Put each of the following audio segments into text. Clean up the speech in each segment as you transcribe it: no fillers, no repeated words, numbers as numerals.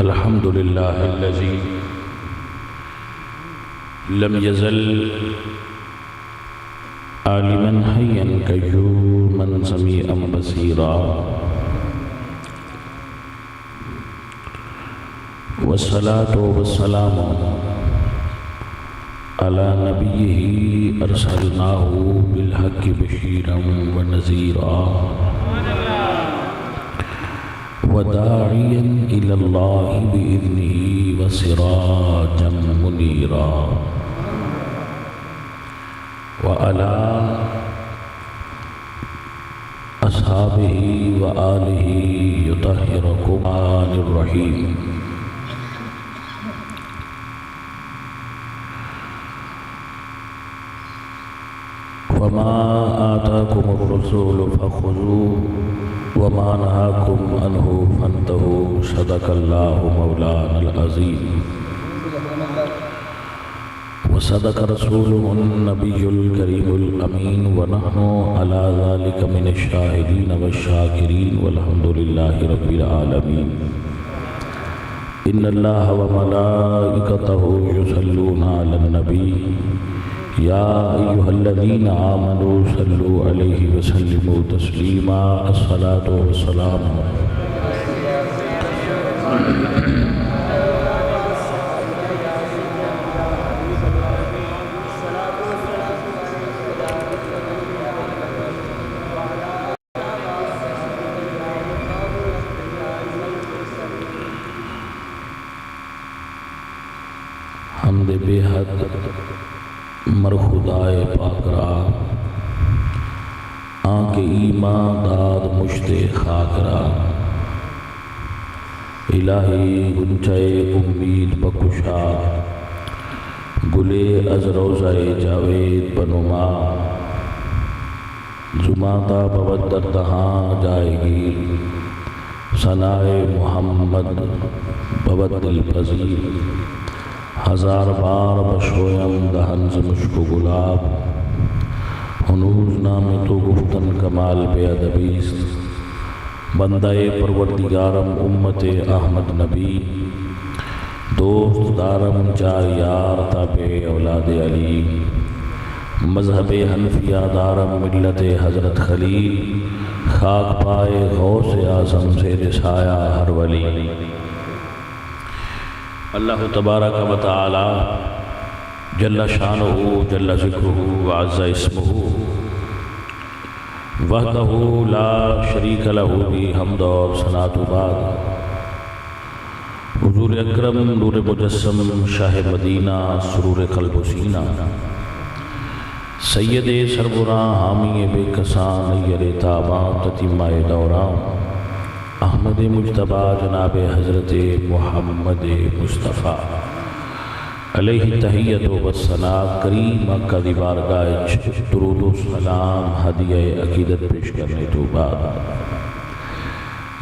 الحمد لله الذي لم يزل عالما حيا قيوما سميعا بصيرا، والصلاة والسلام على نبيه أرسلناه بالحق بشيرا ونذيرا وداعيا إلى الله بإذنه وسراجا منيرا، وعلى أصحابه وآله يطهركم الرحيم. وما آتاكم الرسول فخذوه وما نهاكم عنه فانتهوا، صدق الله مولانا العظيم وصدق رسوله النبي الكريم الأمين، ونحن على ذلك من الشاهدين والشاكرين، والحمد لله رب العالمين. إن الله وملائكته يصلون على النبي يا أيها الذين آمنوا صلوا عليه وسلموا تسليما. الصلاة والسلام حمد بے حد مر خدائے پاک را، آنکھ ایمان داد مشت خاک را، الہی گنچے امید بکشا، گلے از روضہ جاوید بنما، زماتا بود در دہاں جائے گی، ثنائے محمد بود دل پذیر، ہزار بار بشویم دہن ز مشک و گلاب، ہنوز نام تو گفتن کمال بے ادبیست، بندہ پروردگارم امت احمد نبی، دوست دارم چار یار تابع اولاد علی، مذہب حنفیہ دارم ملت حضرت خلیل، خاک پائے غوث اعظم سے رسایا ہر ولی. اللہ تبارک و تعالی جل شانہ جل ذکرہ وعز اسمہ وحدہ لا شریک لہ بھی حمد اور ثناء بعد. حضور اکرم نور مجسم شاہ مدینہ سرور قلب و سینہ، سید سربراں حامی بے کساں نیر تاباں تتیمہ دوراں، احمد مجتبی جناب حضرت محمد مصطفیٰ علیہ تحیت و ثناء، کریم آقا دی بارگاہ درود و سلام ہدیہ عقیدت پیش کرنے تو بعد،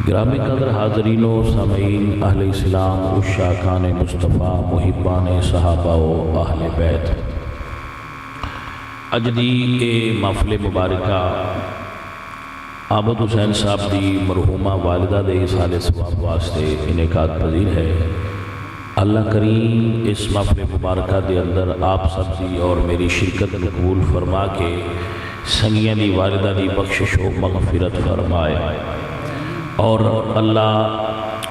گرامی قدر حاضرین و سامعین، اہل اسلام، عشاقان مصطفیٰ، محبان صحابہ و اہل بیت، اج دی اے محفل مبارکہ عابد حسین صاحب دی مرحومہ والدہ دے سال ثواب واسطے انعقاد پذیر ہے. اللہ کریم اس محفل مبارکہ دے اندر آپ سب دی اور میری شرکت قبول فرما کے سنگیاں دی والدہ دی بخشش و مغفرت فرمائے، اور اللہ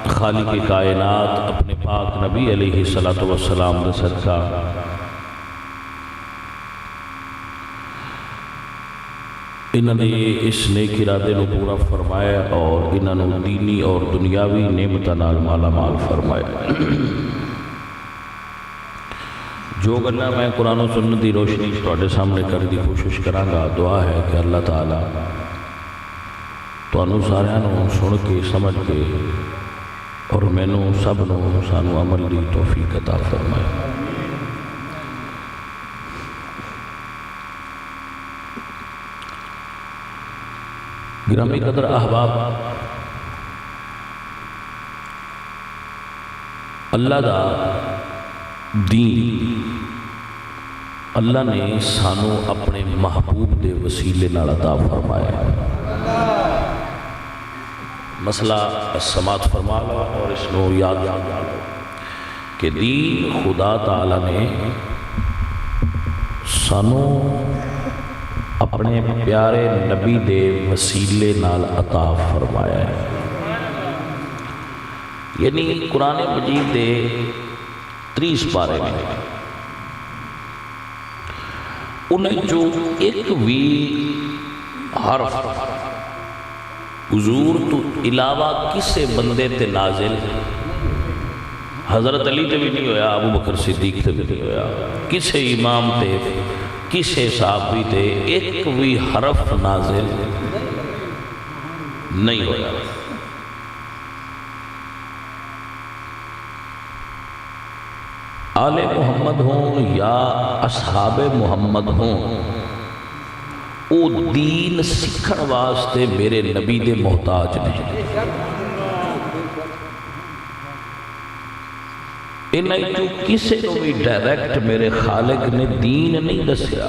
خالق کائنات اپنے پاک نبی علیہ السلام دے صدقہ انہوں نے اس نیک ارادے نو پورا فرمایا، اور انہوں نے دینی اور دنیاوی نعمتاں نال مالا مال فرمایا. جو گلاں میں قرآن و سنت دی روشنی تواڈے سامنے کرنے دی کوشش کراں گا، دعا ہے کہ اللہ تعالیٰ تانوں ساریاں نو سن کے سمجھ کے اور مینوں سب نو سانو عمل دی توفیق عطا فرمائے. گرامی قدر احباب، اللہ دا دین اللہ نے سانو اپنے محبوب دے وسیلے نال عطا فرمایا. مسئلہ سماعت فرما لو اور اس کو یاد لو کہ دین خدا تعالی نے سانو اپنے پیارے نبی دے وسیلے نال عطا فرمایا ہے. یعنی قرآن مجید دے 30 پارے میں انہیں جو ایک بھی حرف حضور تو علاوہ کسے بندے تے نازل حضرت علی تے بھی نہیں ہویا، ابو بکر صدیق تے بھی نہیں ہویا، کسے امام تے کسے صحابی تے ایک بھی حرف نازل نہیں ہویا. آل محمد ہوں یا اصحاب محمد ہوں، او دین سکھن واسطے میرے نبی دے محتاج نہیں. انہیں جو کسے کو بھی ڈائریکٹ میرے خالق نے دین نہیں دسیا.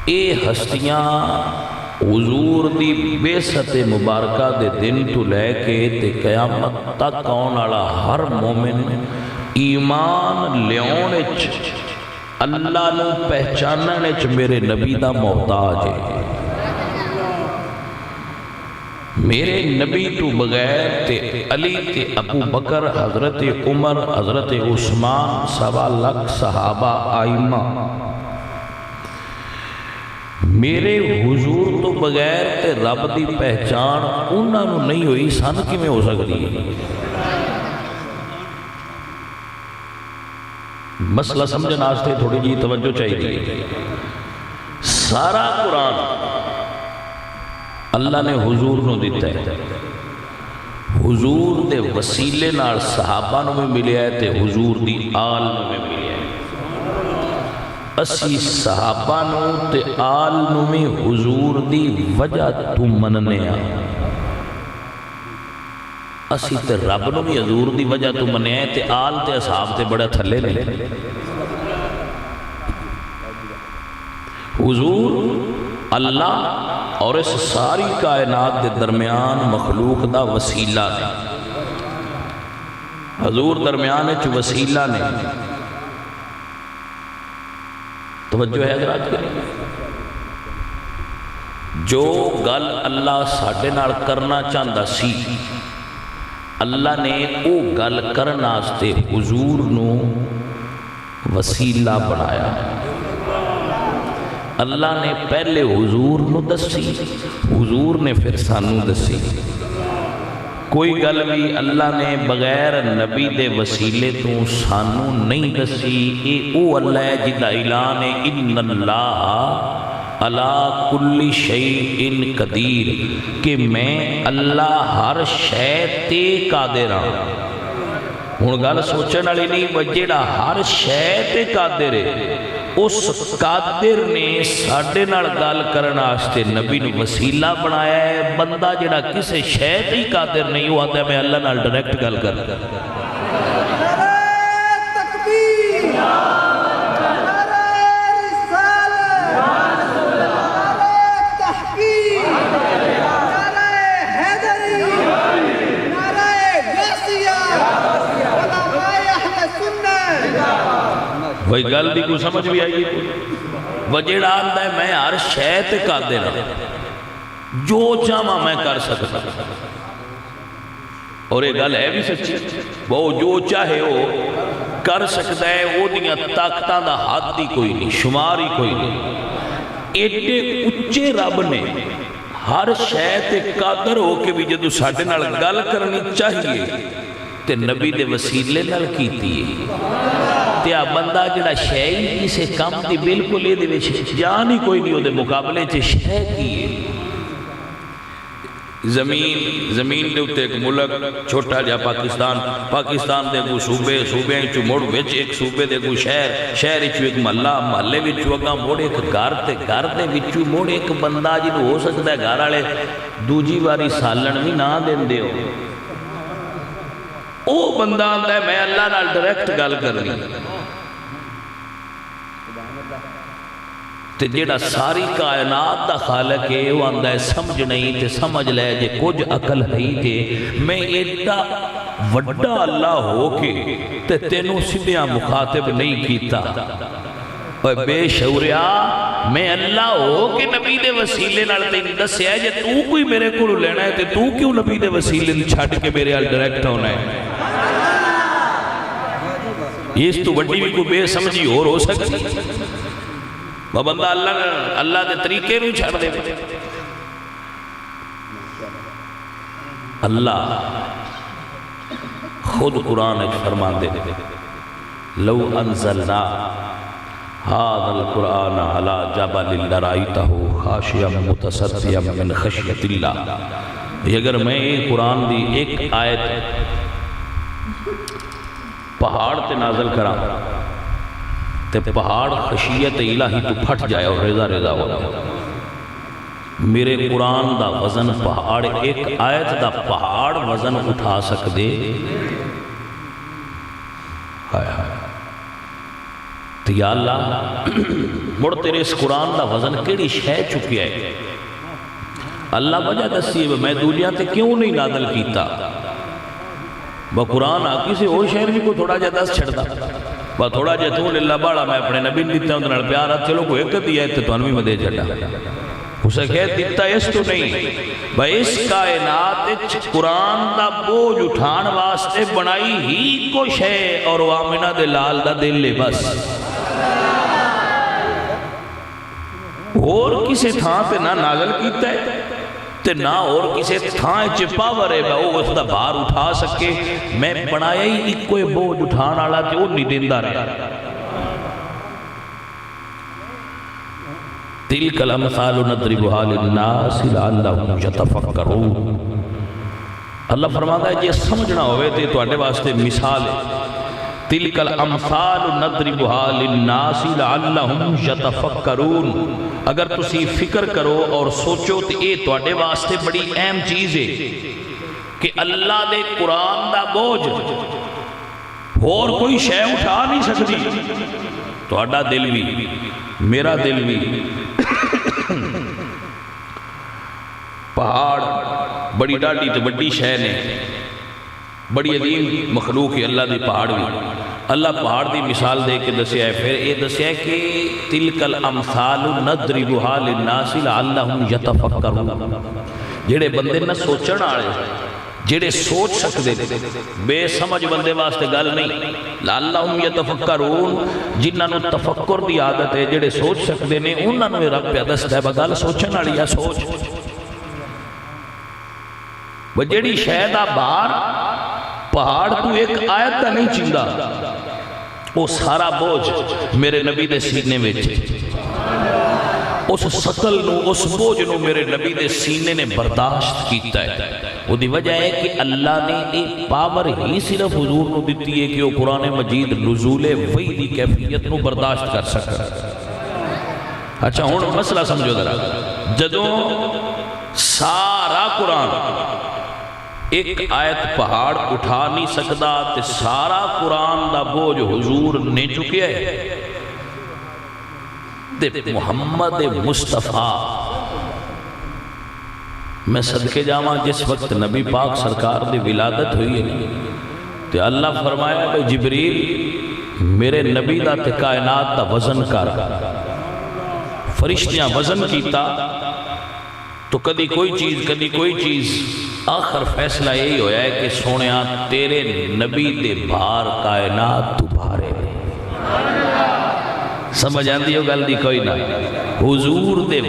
اے ہستیاں حضور دی بعثت مبارکہ دے دن تو لے کے تے قیامت تک آن والا ہر مومن ایمان لیاؤنے اللہ نو پہچاننے میرے نبی دا محتاج ہے. میرے نبی تو بغیر تے علی تے ابو بکر، حضرت عمر، حضرت عثمان، 1.25 لاکھ صحابہ آئمہ، میرے حضور تو بغیر تے رب دی پہچان انہاں نو نہیں ہوئی، سن کی میں ہو سکتی ہے. مسئلہ سمجھنا آستے تھوڑی جی توجہ چاہیے. سارا قرآن اللہ نے حضور نو دیتا ہے، حضور دے وسیلے نال صحابہ نو میں ملیا ہے تے حضور دی آل نو میں ملیا ہے. اسی صحابہ نو تے آل نو میں حضور دی وجہ تو مننے آئے، اسی تے رب نو بھی حضور دی وجہ تو مننے آئے تے آل تے اصحاب تے بڑا تھلے لے. حضور اللہ اور اس ساری کائنات دے درمیان مخلوق دا وسیلہ نے. حضور درمیان چ وسیلہ نے. توجہ ہے حضرات کے جو گل اللہ ساڈے نال کرنا چاہندا سی، اللہ نے او گل کرن واسطے حضور نو وسیلہ بنایا. اللہ نے پہلے حضور نو دسی، حضور نے پھر سانو دسی. کوئی گل بھی اللہ نے بغیر نبی دے وسیلے تو سانو نہیں دسی. اے او اللہ ہے جدا اعلان ہے ان اللہ علی کل شیء قدیر، کہ میں اللہ ہر شے تے قادر ہاں. ہن گل سوچن والی نہیں، جیڑا ہر شے تے قادر ہے اس قادر نے ساڈے نال گل کرن واسطے نبی نو وسیلہ بنایا ہے. بندہ جڑا کسے شے تے ہی قادر نہیں، وہ آتا ہے میں اللہ نال ڈائریکٹ گل کر. وہی گل بھی کوئی سمجھ بھی آئی ہے. وجیڑا آندا ہے میں ہر شے تے قادر ہاں، جو چاہواں میں کر سکتا. اور یہ گل ہے بھی سچی، وہ جو چاہے وہ کر سکتا ہے. وہ دیاں طاقتاں دا حد ہی کوئی نہیں، شمار ہی کوئی نہیں. ایڈے اچے رب نے ہر شے تے قادر ہو کے بھی جدوں ساڈے نال گل کرنی چاہیے تے نبی دے وسیلے نال کیتی ہے. تیا بندہ جڑا شے ہی کسے کام دی بالکل یہ دے وچ جان ہی کوئی نہیں، وہ دے مقابلے چ شے کی ہے. زمین دے اتے ایک ملک چھوٹا جا پاکستان دے کو صوبے چو موڑ وچ ایک صوبے دے کو شہر چو ایک محلے وچو اگاں موڑ ایک گھر تے گھر دے وچو موڑ ایک بندہ جنہوں ہو سکتا ہے گھر والے دوجی باری سالن بھی نہ دین دے ہو. او بندہ آندا ہے میں اللہ نال ڈائریکٹ گل کرنی. تے جیڑا ساری کائنات دا خالق ہے وہ آندا ہے سمجھ نہیں تے سمجھ لے جے کچھ عقل ہے تے میں ایڈا وڈا اللہ ہو کے تے تینوں سیدھا مخاطب نہیں کیتا۔ اوے بے شعوریا، میں اللہ ہو کے نبی دے وسیلے نال تینوں دسیا جے تو کوئی میرے کولوں لینا ہے تے تو کیوں نبی دے وسیلے نوں چھڈ کے میرے ال ڈائریکٹ ہونا ہے؟ اس تو وڈی بھی کوئی بے سمجھی اور ہو سکتی؟ وہ بندہ اللہ دے طریقے نہیں چھڑ دے۔ اللہ خود قرآن فرما دے لو انزلنا هذا القرآن على جبل لرأيته خاشعا متصدعا من خشية الله۔ اگر میں قرآن دی ایک آیت پہاڑ تے نازل کراں تے پہاڑ خشیت الہی تو پھٹ جائے اور ریزہ ریزہ ہو جائے۔ میرے قرآن دا وزن پہاڑ، ایک آیت دا پہاڑ وزن اٹھا سکدے؟ ہائے ہائے، تو یا اللہ مڑ تیرے اس قرآن دا وزن کیڑی شے چکیا ہے؟ اللہ وجہ دسی ہے میں دنیا تے کیوں نہیں نازل کیتا؟ وہ قرآن کسی اور شہر بھی کو تھوڑا جا دس چھڑتا، وہ تھوڑا جا تو اللہ باڑا میں اپنے نبی دیتا ہوں دنال پیارا چلو کو ایک دیا ہے تو انوی مدے چھڑا اسے کہہ دیتا اس تو نہیں بھائی اس کائنات قرآن دا بوجھ اٹھان واسطے بنائی ہی کو شے اور وامنہ دے لال دا دل لے بس، اور کسی تھان تے نہ نازل کیتا ہے تے نہ اور کسی تھان چے پاور ہے وہ اس دا بار اٹھا سکے۔ میں بنایا ہی ایک کوئی بوجھ اٹھان آلا تے وہ نہیں دیندہ رہا۔ تلک الامثال نضربها للناس لعلهم يتفکرون۔ اللہ فرماتا ہے یہ سمجھنا ہوئے تے تو اڈے واسطے مثال ہے۔ تلک الامثال نضربها للناس لعلهم يتفکرون، اگر تسی فکر کرو اور سوچو تو یہ تو اڈے واسطے بڑی اہم چیز ہے کہ اللہ دے قرآن دا بوجھ اور کوئی شے اٹھا نہیں سکتی۔ تو اڈا دل بھی میرا دل بھی پہاڑ بڑی ڈاڈی تو بڑی شے نے، بڑی عظیم مخلوق ہے اللہ دی پہاڑ بھی۔ اللہ پہاڑ دی مثال دے کے دسیا ہے، پھر یہ دسیا ہے کہ تلک الامثال نضربها للناس لعلهم يتفکرون۔ جڑے بندے نہ سوچن والے، جڑے سوچ سکتے بے سمجھ بندے واسطے گل نہیں، لعلهم يتفکرون، جنہاں نو تفکر دی عادت ہے، جڑے سوچ سکتے نے انہاں نو رب پہ دستا ہے گل سوچن والی ہے سوچ۔ وہ جڑی شے دا بار پہاڑ تو ایک آیت دا نہیں چندا، وہ سارا بوجھ میرے نبی دے سینے میں اس سقل نو اس بوجھ نو میرے نبی دے سینے نے برداشت کیتا ہے۔ وہ دی وجہ ہے کہ اللہ نے ایک پاور ہی صرف حضور نو دیتی ہے کہ وہ قرآن مجید نزول وحی دی کیفیت نو برداشت کر سکتا۔ اچھا ہن مسئلہ سمجھو ذرا، جدوں سارا قرآن ایک آیت پہاڑ اٹھا نہیں سکتا تے سارا قرآن دا بوجھ حضور نے چکے ہے تے محمد مصطفیٰ میں صدقے جاواں جس وقت نبی پاک سرکار دی ولادت ہوئی ہے تے اللہ فرمایا کہ جبریل میرے نبی دا تے کائنات دا وزن کر، فرشتیاں وزن کیتا تو کدی کوئی چیز آخر فیصلہ یہی ہویا ہے کہ سونیا تیرے نبی دے بھار کائنات تو بھارے۔ سمجھ آندی ہو گل دی کوئی نہ، حضور دے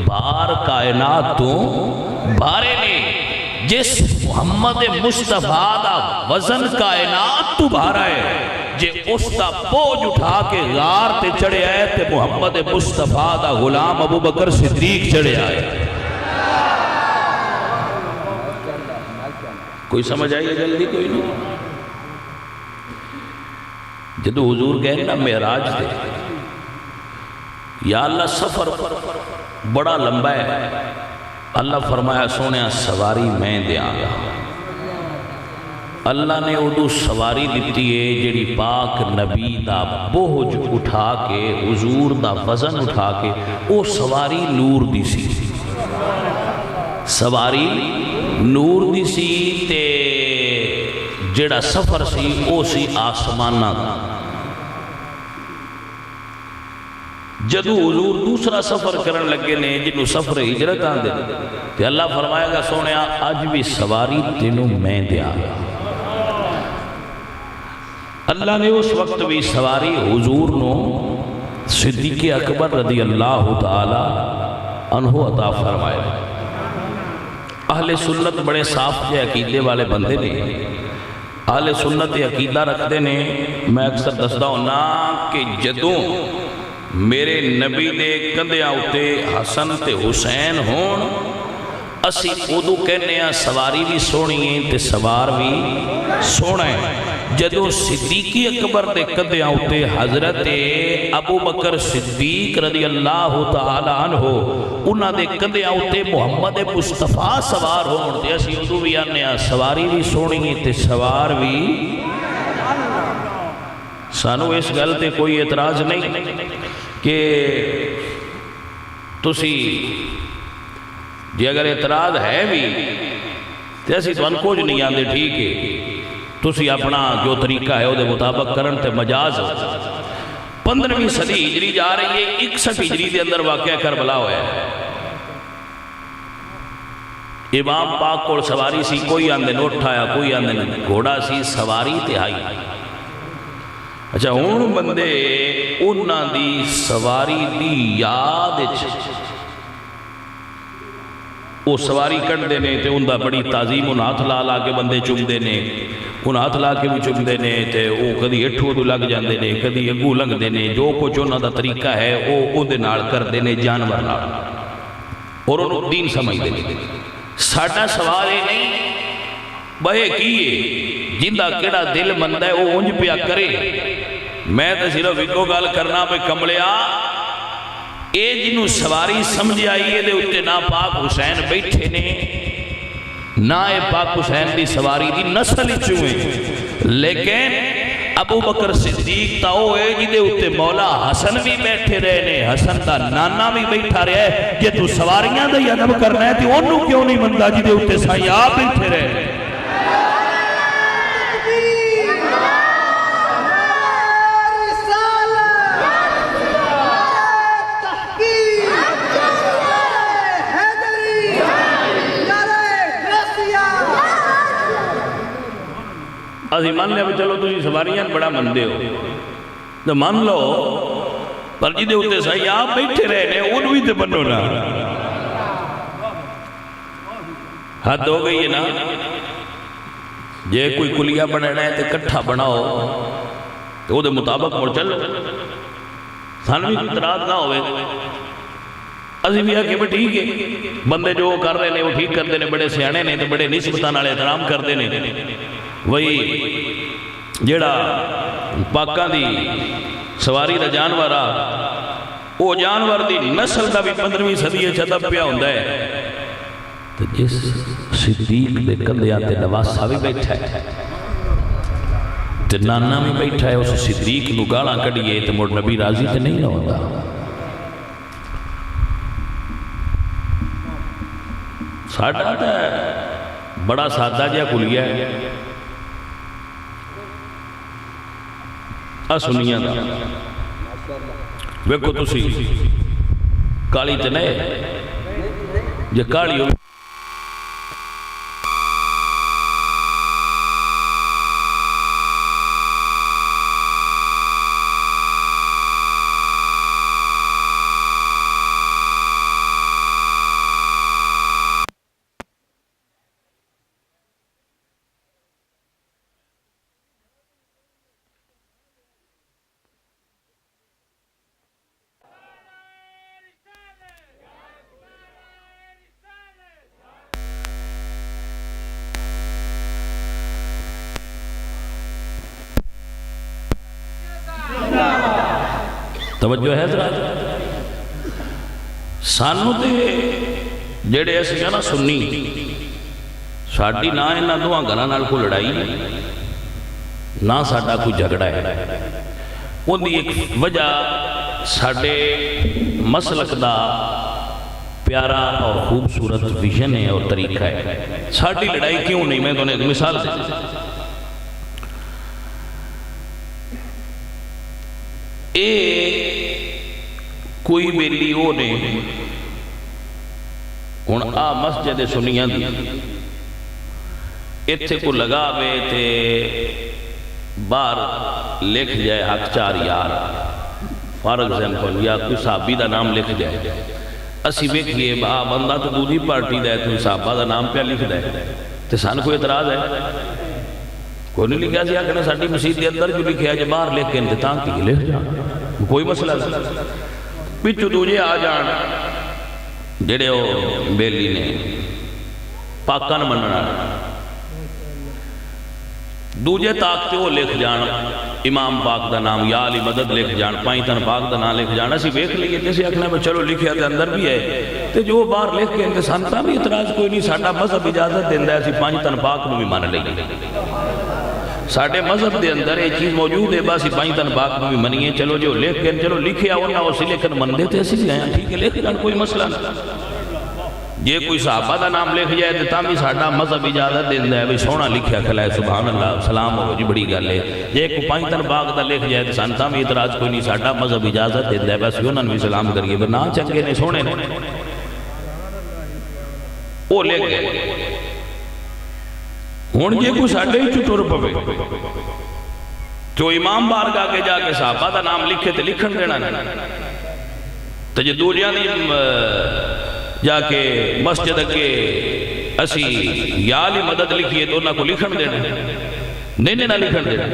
بھار کائنات تو بھارے نے، جس محمد مصطفیٰ دا وزن کائنات تو بھارا ہے، جے اس دا بوجھ اٹھا کے غار تے چڑھے آئے تے محمد مصطفیٰ دا غلام ابو بکر صدیق چڑھے آئے۔ کوئی سمجھ آئیے جلدی کوئی نہیں؟ جدو حضور گئے نا معراج دے، یا اللہ سفر بڑا لمبا ہے، اللہ فرمایا سونے سواری میں دے آگا، اللہ نے ادو سواری دیتی ہے جڑی پاک نبی دا بوجھ اٹھا کے حضور دا وزن اٹھا کے او سواری نور دی سی، سواری نور دی سی تے جڑا سفر سی او سی آسمانہ دا۔ جدو حضور دوسرا سفر کرن لگے نے جنہوں سفر ہجرت آن دے تے اللہ فرمائے گا سونے آج بھی سواری تینوں میں دیا۔ اللہ نے اس وقت بھی سواری حضور نو صدیق اکبر رضی اللہ تعالی عنہ عطا فرمائے۔ اہل سنت بڑے صاف جے عقیدے والے بندے نے، اہل سنت عقیدہ رکھتے نے۔ میں اکثر دستا ہوں نا کہ جدوں میرے نبی دے کندھیاں اُتے حسن تے حسین ہون اسی ادو کہنے ہیں سواری بھی سونی ہے تے سوار بھی سونا ہے۔ جدو صدیقی اکبر دے کندھیاں اُتے حضرت ابو بکر صدیق رضی اللہ تعالی عنہ انہاں دے کندھیاں اُتے محمد مصطفیٰ سوار ہون تے اسی ادو بھی آنے ہیں سواری بھی سونی ہے تے سوار بھی۔ سانو اس گل تے کوئی اعتراض نہیں کہ تسی جی اگر اعتراض ہے بھی تو اسی تو انکوج نہیں آندے، ٹھیک ہے تسی اپنا جو طریقہ ہے وہ دے مطابق کرن تے مجاز۔ 15ویں صدی ہجری جا رہی ہے، 61 ہجری دے اندر واقعہ کربلا ہوا ہے۔ امام پاک کو سواری سی، کوئی آندے نوٹ آیا، کوئی آندے گھوڑا سی، سواری تے آئی۔ اچھا ہون بندے انہاں دی سواری دی یاد وہ سواری کٹ دینے تے اندہ بڑی تعظیم ان ہاتھ لا کے بندے چک دینے، ان ہاتھ لا کے بھی چک دینے تے وہ کدی اٹھو دو لگ جان دینے، کدی اگو لگ دینے، جو کچھ انہاں دا طریقہ ہے وہ دے نال کر دینے جانور نال، اور انہوں دین سمجھ دینے۔ ساڑھا سوال ہے نہیں بہے کیے جندہ کیڑا دل مندہ ہے وہ انج پیا کرے۔ میں تو صرف ایکو گال کرنا پہ کملیا اے جنہوں سواری سمجھ آئیے دے اتے نہ پاک حسین بیٹھے نے نہ اے پاک حسین دی سواری دی نسل چوئیں، لیکن ابو بکر صدیق تاؤ ہے جدے اتے مولا حسن بھی بیٹھے رہے نے، حسن دا نانا بھی بیٹھا رہے ہے۔ یہ تو سواریاں دا یادب کرنا ہے تو انہوں کیوں نہیں مندہ جدے اتے سائی آپ بیٹھے رہے ہیں۔ اسی مان لیا بھی چلو تسی سواریاں بڑا مندے ہو تو مان لو، پر جدے ہوتے سائی آپ بیٹھے رہے نے ان بھی تے بنو نا۔ حد ہو گئی ہے نا، جے کوئی کلیہ بنانا ہے تے کٹھا بناؤ تو وہ دے مطابق مڑ چلو، سانوی اعتراض نہ ہوئے۔ اسی بھی آکے بھی ٹھیک ہے بندے جو کر رہے نے وہ ٹھیک کر دینے، بڑے سیانے نے تے بڑے نسبتان والے احترام کر دینے۔ وہی جیڑا پاکاں دی سواری دا جانور آ وہ جانور دی نسل دا بھی 15ویں صدی چدب پیا ہوندہ ہے۔ تو جس صدیق دے کندھیاں تے نواسا بھی بیٹھا ہے تے نانا بھی بیٹھا ہے، اس صدیق نو گالاں کڑیے تے مڑ نبی راضی تے نہیں نہ ہوتا۔ ساڑھا تا بڑا سادہ جیا کلیہ ہے سنیاں دا ویکو تسی کالی تے نہیں جے کالی ہو توجہ ہے حضرات۔ سانو تے جڑے ایسے کہنا ساڈی نہ انہاں دوہاں گھراں نال کوئی لڑائی نہ ساڈا کوئی جھگڑا ہے. ان دی ایک وجہ ساڈے مسلک دا پیارا اور خوبصورت ویژن ہے اور طریقہ ہے. ساڈی لڑائی کیوں نہیں؟ میں تمہیں ایک مثال دے. اے کوئی بیلی وہ نہیں ہوں آ مسجد سنیاں دی اتھے کو لگا بے تے باہر لکھ جائے حق 4 یار فار ایگزامپل یا کوئی صحابی دا نام لکھ جائے. اسی ویکھیے بندہ تو دوسری پارٹی دا ہے تو صحابہ دا نام پہ لکھ دے تے سان کوئی اعتراض ہے؟ کوئی نہیں لکھا سی آکھنا ساڈی مسجد کے اندر جو لکھیا جے باہر لکھ کے انتظام کی لکھ جان کوئی مسئلہ نہیں. پچھو دوجے آ جان جڑے وہ بیلی نے پاکاں نہ مننا دوجے طاقتے وہ لکھ جان امام پاک دا نام یا علی مدد لکھ جان پائنتن پاک دا نام لکھ جان. اسی ویکھ لئیے جیسے آکھنا ہے چلو لکھیا تے اندر بھی ہے تے جو باہر لکھ کے انتظام تا بھی اعتراض کوئی نہیں. ساڈا مذہب اجازت دیندا ہے اسی پائنتن پاک نو بھی مان لئیے. ساڈے مذہب دے اندر یہ چیز موجود ہے بس پائنتن پاک نو بھی منیے. چلو جو لکھ کے چلو لکھیا ہونا اسی لکھن مندے تے اسی گئے ٹھیک ہے لکھ جان کوئی مسئلہ نہیں. جے کوئی صحابہ دا نام لکھ جائے تو تاں بھی ساڈا مذہب اجازت دیندا ہے بھی سونا لکھیا کھلا ہے سبحان اللہ سلام ہو جی بڑی گل ہے. جے کوئی پائنتن پاک دا لکھ جائے تو سان تاں بھی اعتراض کوئی نہیں. ساڈا مذہب اجازت دیندا ہے بس انہاں بھی سلام کریے پر نہ چنگے نے سونے نے وہ لکھ گئے. ہن جے کوئی ساڈے ہی ٹر پوے تو امام بارگاہ کے جا کے صحابہ دا نام لکھے تے لکھن دینا تو جے دوجیاں دی جا کے مسجد کے اسی یا علی مدد لکھیے تو انہاں کو لکھن دینا نہیں نہ لکھن دینا.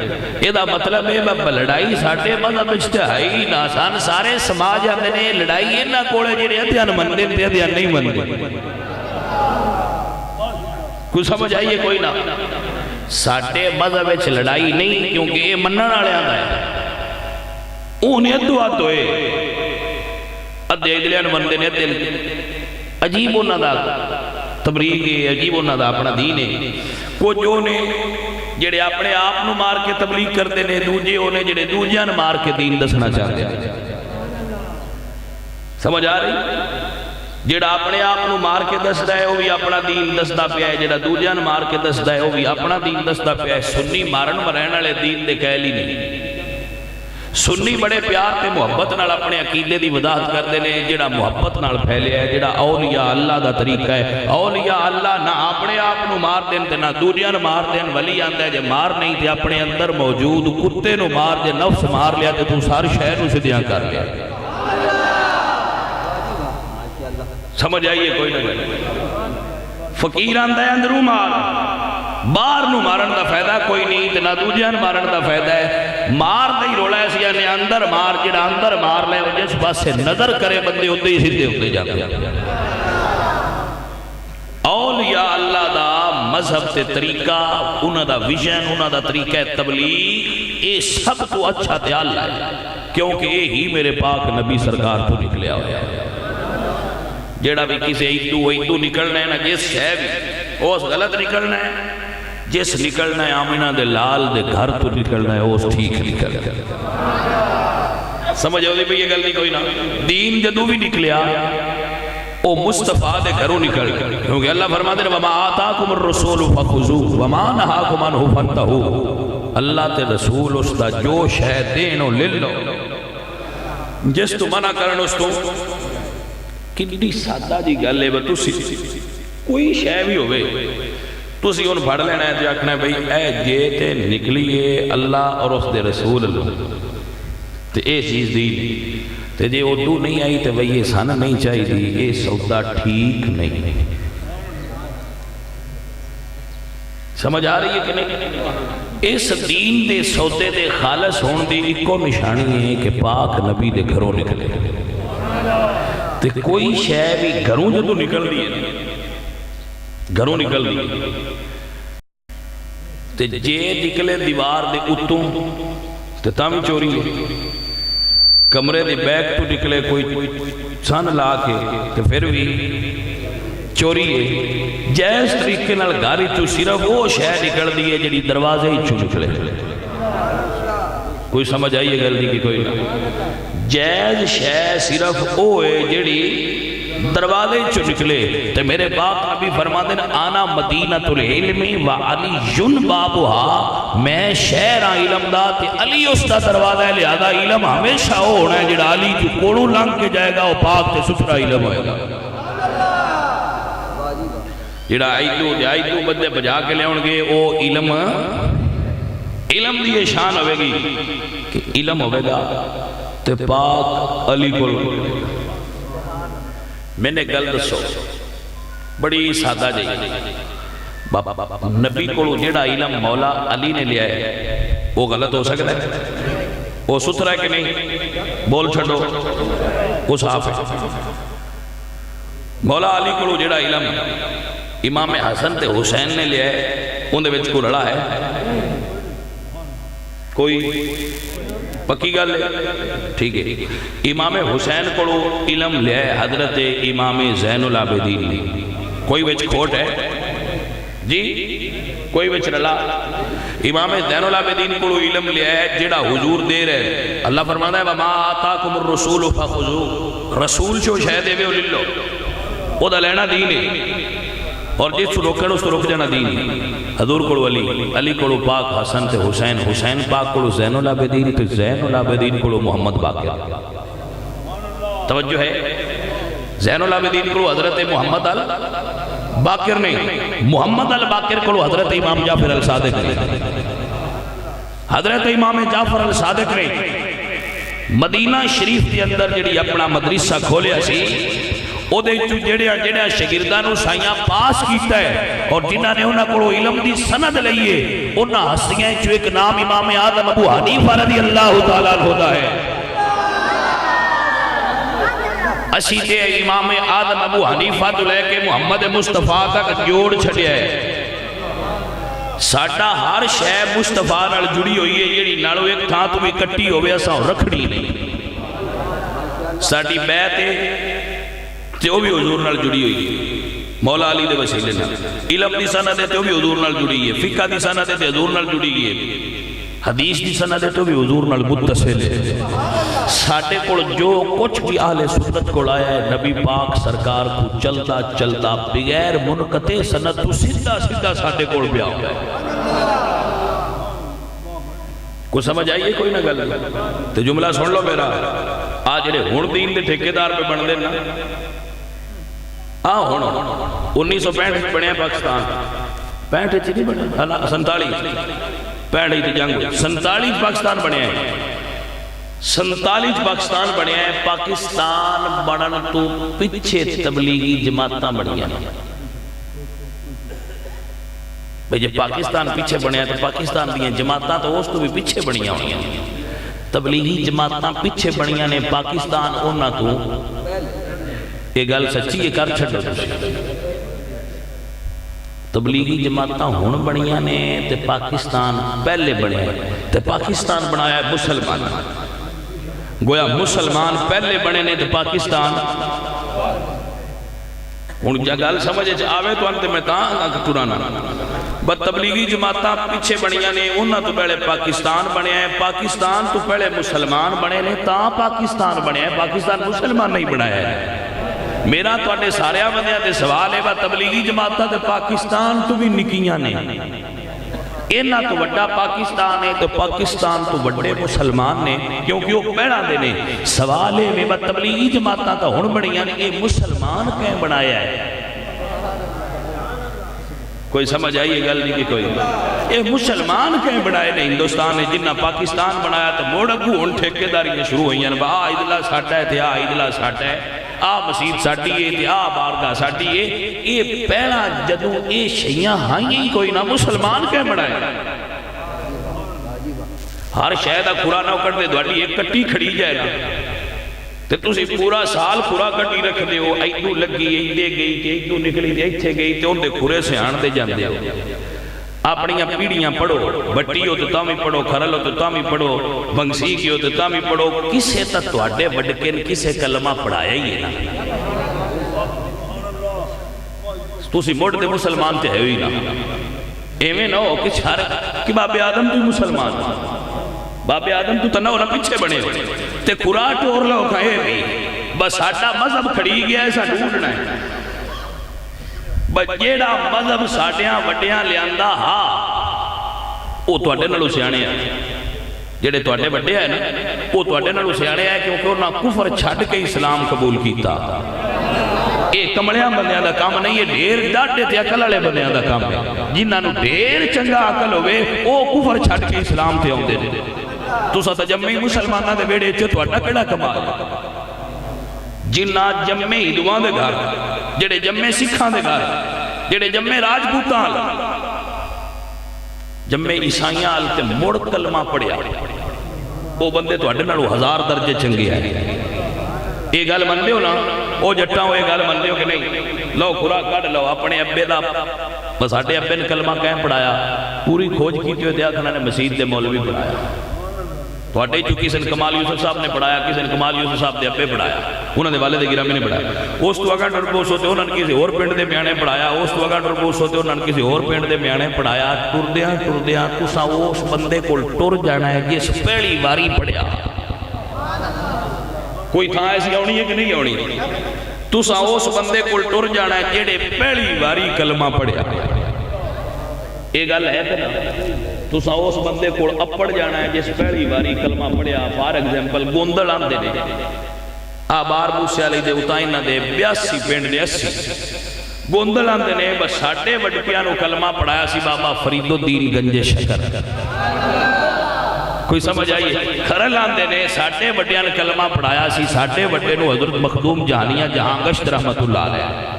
یہ دا مطلب ہے لڑائی ساڈے مذہب اجتہائی نہ سان سارے سماج آندے نے لڑائی انہاں کولے جڑے ادھیان مندے تے ادھیان نہیں مندے. کوئی سمجھ آئیے کوئی نہ ساڈے مذہب وچ لڑائی نہیں کیونکہ یہ منن والے آندا ہے اونے ادو اد ہوئے ادھے ادلیاں مندے نے ادھے عجیب انہاں دا تبریغ ہے عجیب انہاں دا اپنا دین ہے. کو جو نے جڑے اپنے آپ نو مار کے تبلیغ کرتے نے دوجے ہونے جڑے دوجیاں نو مار کے دین دسنا چاہتے ہیں. سمجھ آ رہی؟ جڑا اپنے آپ نو مار کے دسدا ہے وہ بھی اپنا دین دسدا پیا ہے جڑا دوجیاں نو مار کے دسدا ہے وہ بھی اپنا دین دسدا پیا ہے. سنی مارن مرن والے دین دے قائل ہی نہیں. سنی بڑے پیار تے محبت نال اپنے عقیدے دی وضاحت کرتے ہیں جڑا محبت نال پھیلیا ہے جڑا اولیاء اللہ دا طریقہ ہے. اولیاء اللہ نہ اپنے آپ نو مار دین تے نہ دوجیاں نو مار دین. ولی آندا ہے جے مار نہیں تے اپنے اندر موجود کتے نو مار جے نفس مار لیا تے تو ساری شے نو سدیاں کر لیا. سمجھ آئیے کوئی نہیں. فقیر آندا ہے اندروں مار باہر نو مارن دا فائدہ کوئی نہیں تے نہ دوجیاں مارن دا فائدہ ہے. مار دے ہی رولا ہے سی یعنی اندر مار جڑا اندر مار لے جس پاسے نظر کرے بندے ادھے ہی سیدھے ہوتے جاتے ہیں. اولیاء اللہ دا مذہب تے طریقہ انہاں دا ویژن انہاں دا طریقہ تبلیغ یہ سب تو اچھا تے اعلیٰ ہے کیونکہ یہی میرے پاک نبی سرکار تو نکلیا ہوا ہے. جیڑا بھی کسی ہندو نکلنا ہے نا جس شے بھی اس غلط نکلنا ہے جس نکلنا ہے آمینہ دے لال دے گھر تو نکلنا ہے اس ٹھیک نکلنا ہے. سمجھ آؤ دی بھئی یہ گل نہیں کوئی نا. دین جدو بھی نکلیا او مصطفیٰ دے گھروں نکل کیونکہ اللہ فرماتے ہیں وَمَا آتَاكُمُ الرَّسُولُ فَخُذُوهُ وَمَا نَهَاكُمْ عَنْهُ فَانْتَهُوا. اللہ تے رسول اس دا جو شے دینو لے لو جس تو منع کرن اس تو کتنی سادہ جی گل ہے تسی کوئی شے بھی ہوئے تسی ان پڑھ لینا ہے تو آکھنا ہے بھئی اے جے تے نکلیے اللہ اور اس دے رسول تے اے چیز دی تے جے اردو نہیں آئی تے بھئی یہ سانا نہیں چاہی دی اے سودا ٹھیک نہیں. سمجھ آ رہی ہے کہ نہیں؟ اس دین دے سودے دے خالص ہون دی ایک نشانی ہے کہ پاک نبی دے گھروں نکلے تے کوئی شے بھی گھروں جدو نکل دی ہے گھروں نکل دی تے جے نکلے دیوار دے اتوں تے تاں بھی چوری ہے. کمرے دے بیک تو نکلے کوئی سن لا کے تے پھر بھی چوری ہے جائز طریقے نال گھر چوں صرف وہ شے نکلدی ہے جڑی دروازے چوں نکلے کوئی سمجھ آئی ہے گل دی کہ کوئی نہ جائز شے صرف وہ ہے جڑی دروازے چوں نکلے تے میرے باپ نبی فرماتے ہیں آنا مدینۃ العلم و علی بابھا میں شہر علم دا تے علی اس دا دروازہ ہے لہذا علم ہمیشہ وہ ہونا ہے جڑا علی جو کوڑوں لنگ کے جائے گا وہ پاک تے ستھرا علم ہوئے گا جڑا آئیدو بدے بجا کے لے گے وہ علم دی یہ شان ہوئے گی کہ علم ہوئے گا تے پاک علی کو میں نے گل دسو بڑی سادہ جی نبی کو جڑا علم مولا علی نے لیا ہے وہ غلط ہو سکتا ہے وہ ستھرا ہے کہ نہیں بول چھڑو وہ صاف ہے مولا علی کو جڑا علم امام حسن تے حسین نے لیا ہے ان دے وچ کو لڑا ہے کوئی پکی گل ہے ٹھیک ہے امام حسین کو علم لیا ہے حضرت امام زین العابدین نے کوئی وچ کھوٹ ہے جی کوئی وچ رلا امام زین العابدین کو علم لیا ہے جڑا حضور دے رہے اللہ فرماتا ہے وما آتاکم الرسول فخذوہ رسول جو شے دے وے لے لو او دا لینا دین ہے اور جس روکن اس روک جانا دین حضور کو علی کو پاک حسن تے حسین حسین پاک کو زین العابدین تے زین العابدین کو محمد باقر توجہ ہے زین العابدین کو حضرت محمد الباقر نے محمد الباقر کو حضرت امام جعفر الصادق نے حضرت امام جعفر الصادق نے مدینہ شریف کے اندر جڑی اپنا مدرسہ کھولیا سی او دے جڑیا شاگرداں سائیاں پاس کیتا ہے اور جنہاں نے انہاں کو علم دی سند لئیے انہاں ہستیاں چو ایک نام امام اعظم ابو حنیفہ رضی اللہ تعالیٰ ہوتا ہے اسی تے امام اعظم ابو حنیفہ تو لے کے محمد مصطفیٰ تک جوڑ چھڑیا ہے ساڑھا ہر شے مصطفیٰ نال جڑی ہوئی ہے یہ نالو ایک تھا تو بھی کٹی ہوئے ایسا رکھڑی نہیں ساڑھی بیعت ہے تے وہ بھی حضور نال جڑی ہوئی ہے مولا علی دے وسیلے نال علم دی سند ہے تے وہ بھی حضور نال جڑی ہے فقہ دی سند ہے تے حضور نال جڑی ہے حدیث دی سند ہے تے وہ بھی حضور نال متصل ہے ساٹے کو جو کچھ بھی اہل سنت کو آیا ہے نبی پاک سرکار کو چلتا چلتا بغیر منقطع سند تو سیدھا سیدھا ساٹے کو بھی آیا ہے کو سمجھ آئیے کوئی نہ گل تے جملہ سن لو میرا آج جڑے ہن دین دے ٹھیکیدار پہ بن دے نا ہن 1965 بنیا پاکستان 65 نہیں بنیا 47 65 تے جنگ 47 پاکستان بنیا ہے 47 پاکستان بنیا ہے پاکستان بنن تو پیچھے تبلیغی جماعتاں بنیاں بھئی جب پاکستان پیچھے بنیا تو پاکستان دیاں جماعتاں تو اس تو بھی پیچھے بنیاں ہوئی ہیں تبلیغی جماعتاں پیچھے بنیاں نے پاکستان اونا تو یہ گل سچی ہے کر چھڑو تبلیغی جماعتاں ہون بنیاں نے تے پاکستان پہلے بنے تے پاکستان بنایا مسلمان گویا مسلمان پہلے بنے نے تے پاکستان ان جا گل سمجھے آوے تو انتے میں تاں ترانا بس تبلیغی جماعتاں پیچھے بنیاں نے انہاں تو پہلے پاکستان بنے ہیں پاکستان تو پہلے مسلمان بنے نے تاں پاکستان بنے ہیں پاکستان مسلمان نہیں بنایا ہے میرا تو اٹھے سارے بندیاں دے سوال ہے تبلیغی جماعتاں تے پاکستان تو بھی نکیاں نے اینا تو وڈا پاکستان ہے تو پاکستان تو وڈے مسلمان نے کیونکہ وہ پہنا دینے سوال ہے میں تبلیغی جماعتاں تو ہن بڑیاں نے یہ مسلمان کہیں بنایا ہے کوئی سمجھ آئیے گل نہیں کہ کوئی یہ مسلمان کہیں بنائے نہیں ہندوستان نے جنہ پاکستان بنایا تو موڑ اگو ان ٹھیکے داریاں شروع ہوئی ہیں عیدلہ ساٹھا ہے تھے عیدلہ ساٹھا ہے مسجد ساٹھی ہے تھے بارگاہ ساٹھی ہے یہ پہلا جدوں یہ شیعہ ہائیں کوئی نہ مسلمان کہیں بنائے ہر شہدہ قرآن نہ کٹ دے دوڑی ایک کٹی کھڑی جائے نا تے تُسی پورا سال پورا کٹی رکھ دے ہو ایدو لگی ایدے گئی تے ایدو نکلی تے ایتھے گئی تے ان دے کھورے سے آن دے جان دے ہو اپنیاں پیڑیاں پڑھو بٹی ہو تو تامی پڑھو کھرل ہو تو تامی پڑھو بنگسی کی ہو تو تامی پڑھو کسے تا تواڈے وڈکن کسے کلمہ پڑھایا ہی ہے نا تسی مڑ دے مسلمان تے ہے ہوئی نا ایویں نہ ہو کہ چھار کہ بابے آدم تو مسلمان بابے آدم تو تنہ ہونا پیچھے بنے ہو تے قرآن ٹور لو کھائے بھی بس ساڑھا مذہب کھڑی گیا ایسا ڈھونڈنا ہے بس جیڑا مذہب ساڑھیاں وڈیاں لیاندہ ہاں وہ تو اڈے نلو سیانے ہیں جیڑے تو اڈے وڈے ہیں نا وہ تو اڈے نلو سیانے ہیں کیونکہ انہاں کفر چھڑ کے اسلام قبول کیتا یہ کمڑیاں بندیاں دا کام نہیں ہے ڈھیر ڈاٹے تے عقل والے بندیاں دا کام ہے جنہاں نو ڈھیر چنگا عقل ہوئے او کفر چھڑ کے اسلام تے ہوندے نے تساں تے جمعی مسلماناں دے ویڑے چ تہاڈا کیڑا کمال جنہاں جمعے ہندوؤں دے گھر جڑے جمعے سکھاں دے گھر جڑے جمعے راجپوتاں جمعے عیسائیاں تے مڑ کلمہ پڑھیا وہ بندے تہاڈے نالوں 1000 درجے چنگے ہیں یہ گل مندے ہو نا وہ جٹاں وہ یہ گل مندے ہو کہ نہیں لو خورا کٹ لو اپنے ابے دا بس ہٹے ابے نے کلمہ کہیں پڑھایا پوری کھوج کی تھی دیا کھنا نے مسجد دے مولوی پڑھایا تو ہٹے چو کسی نے کمال یوسف صاحب نے پڑھایا کسی نے کمال یوسف صاحب دے ابے پڑھایا انہوں نے والد گرامی نے پڑھایا اس تو اگا ڈربوس ہوتے انہوں نے کسی اور پنڈ دے میانے پڑھایا اس تو اگا ڈربوس ہوتے انہوں نے کسی اور پنڈ دے میانے پڑھایا ٹردیاں تساں اس بندے کو ٹر جانا ہے جس پہلی واری پڑھیا کوئی تھا ایسی آنی ہے کہ نہیں آنی تساں اس بندے کو ٹر جانا ہے جیڑے پہلی واری کلمہ پڑھیا یہ گل ہے کہ نا تساں اس بندے کو اپڑ جانا ہے جس پہلی واری کلمہ پڑھیا فار ایگزامپل گوندل آندے نے آبار موسیٰ علیہ دے اتائنہ دے 82 پینڈ دے 80 گوندل آندے نے بس ساٹے وڈکیاں نو کلمہ پڑھایا سی بابا فرید الدین گنج شکر کوئی سمجھ آئیے کھرل آندے نے ساٹے وڈیاں نے کلمہ پڑھایا سی ساٹے وڈے نو حضرت مخدوم جہانیہ جہاں گشت رحمت اللہ علیہ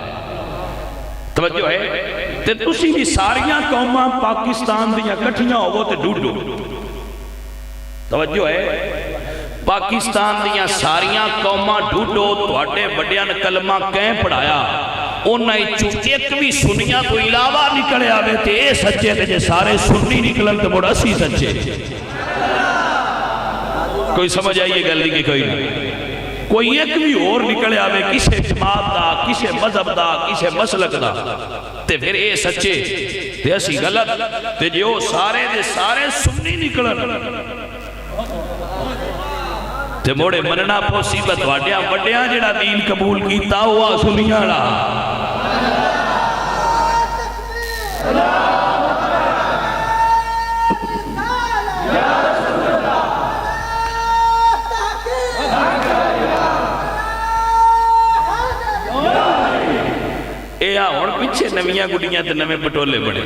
توجہ ہے تے تسی بھی ساریاں قوماں پاکستان دیاں کٹھیاں ہوو تے ڈوڈو توجہ ہے پاکستان دیاں ساریاں قوماں ڈوڈو تو اٹے وڈیاں نے کلمہ کہیں پڑھایا انہیں چو ایک بھی سنیاں تو علاوہ نکلے آوے تے اے سچے تے جے سارے سنی نکلن تے مڑا سی سچے کوئی سمجھ آئیے گل دی کہ کوئی نہیں کوئی ایک بھی اور نکلے آوے کسے جماعت دا کسے مذہب دا کسے مسلک دا تے پھر اے سچے تے اسی غلط تے جو سارے دے سارے سنی نکلن تے موڑے مننا پوسیبت واڈیاں وڈیاں جڑا دین قبول کیتا ہوا سنیاں رہا ہون پیچھے نویاں گڑیاں تے نویں پٹولے بڑے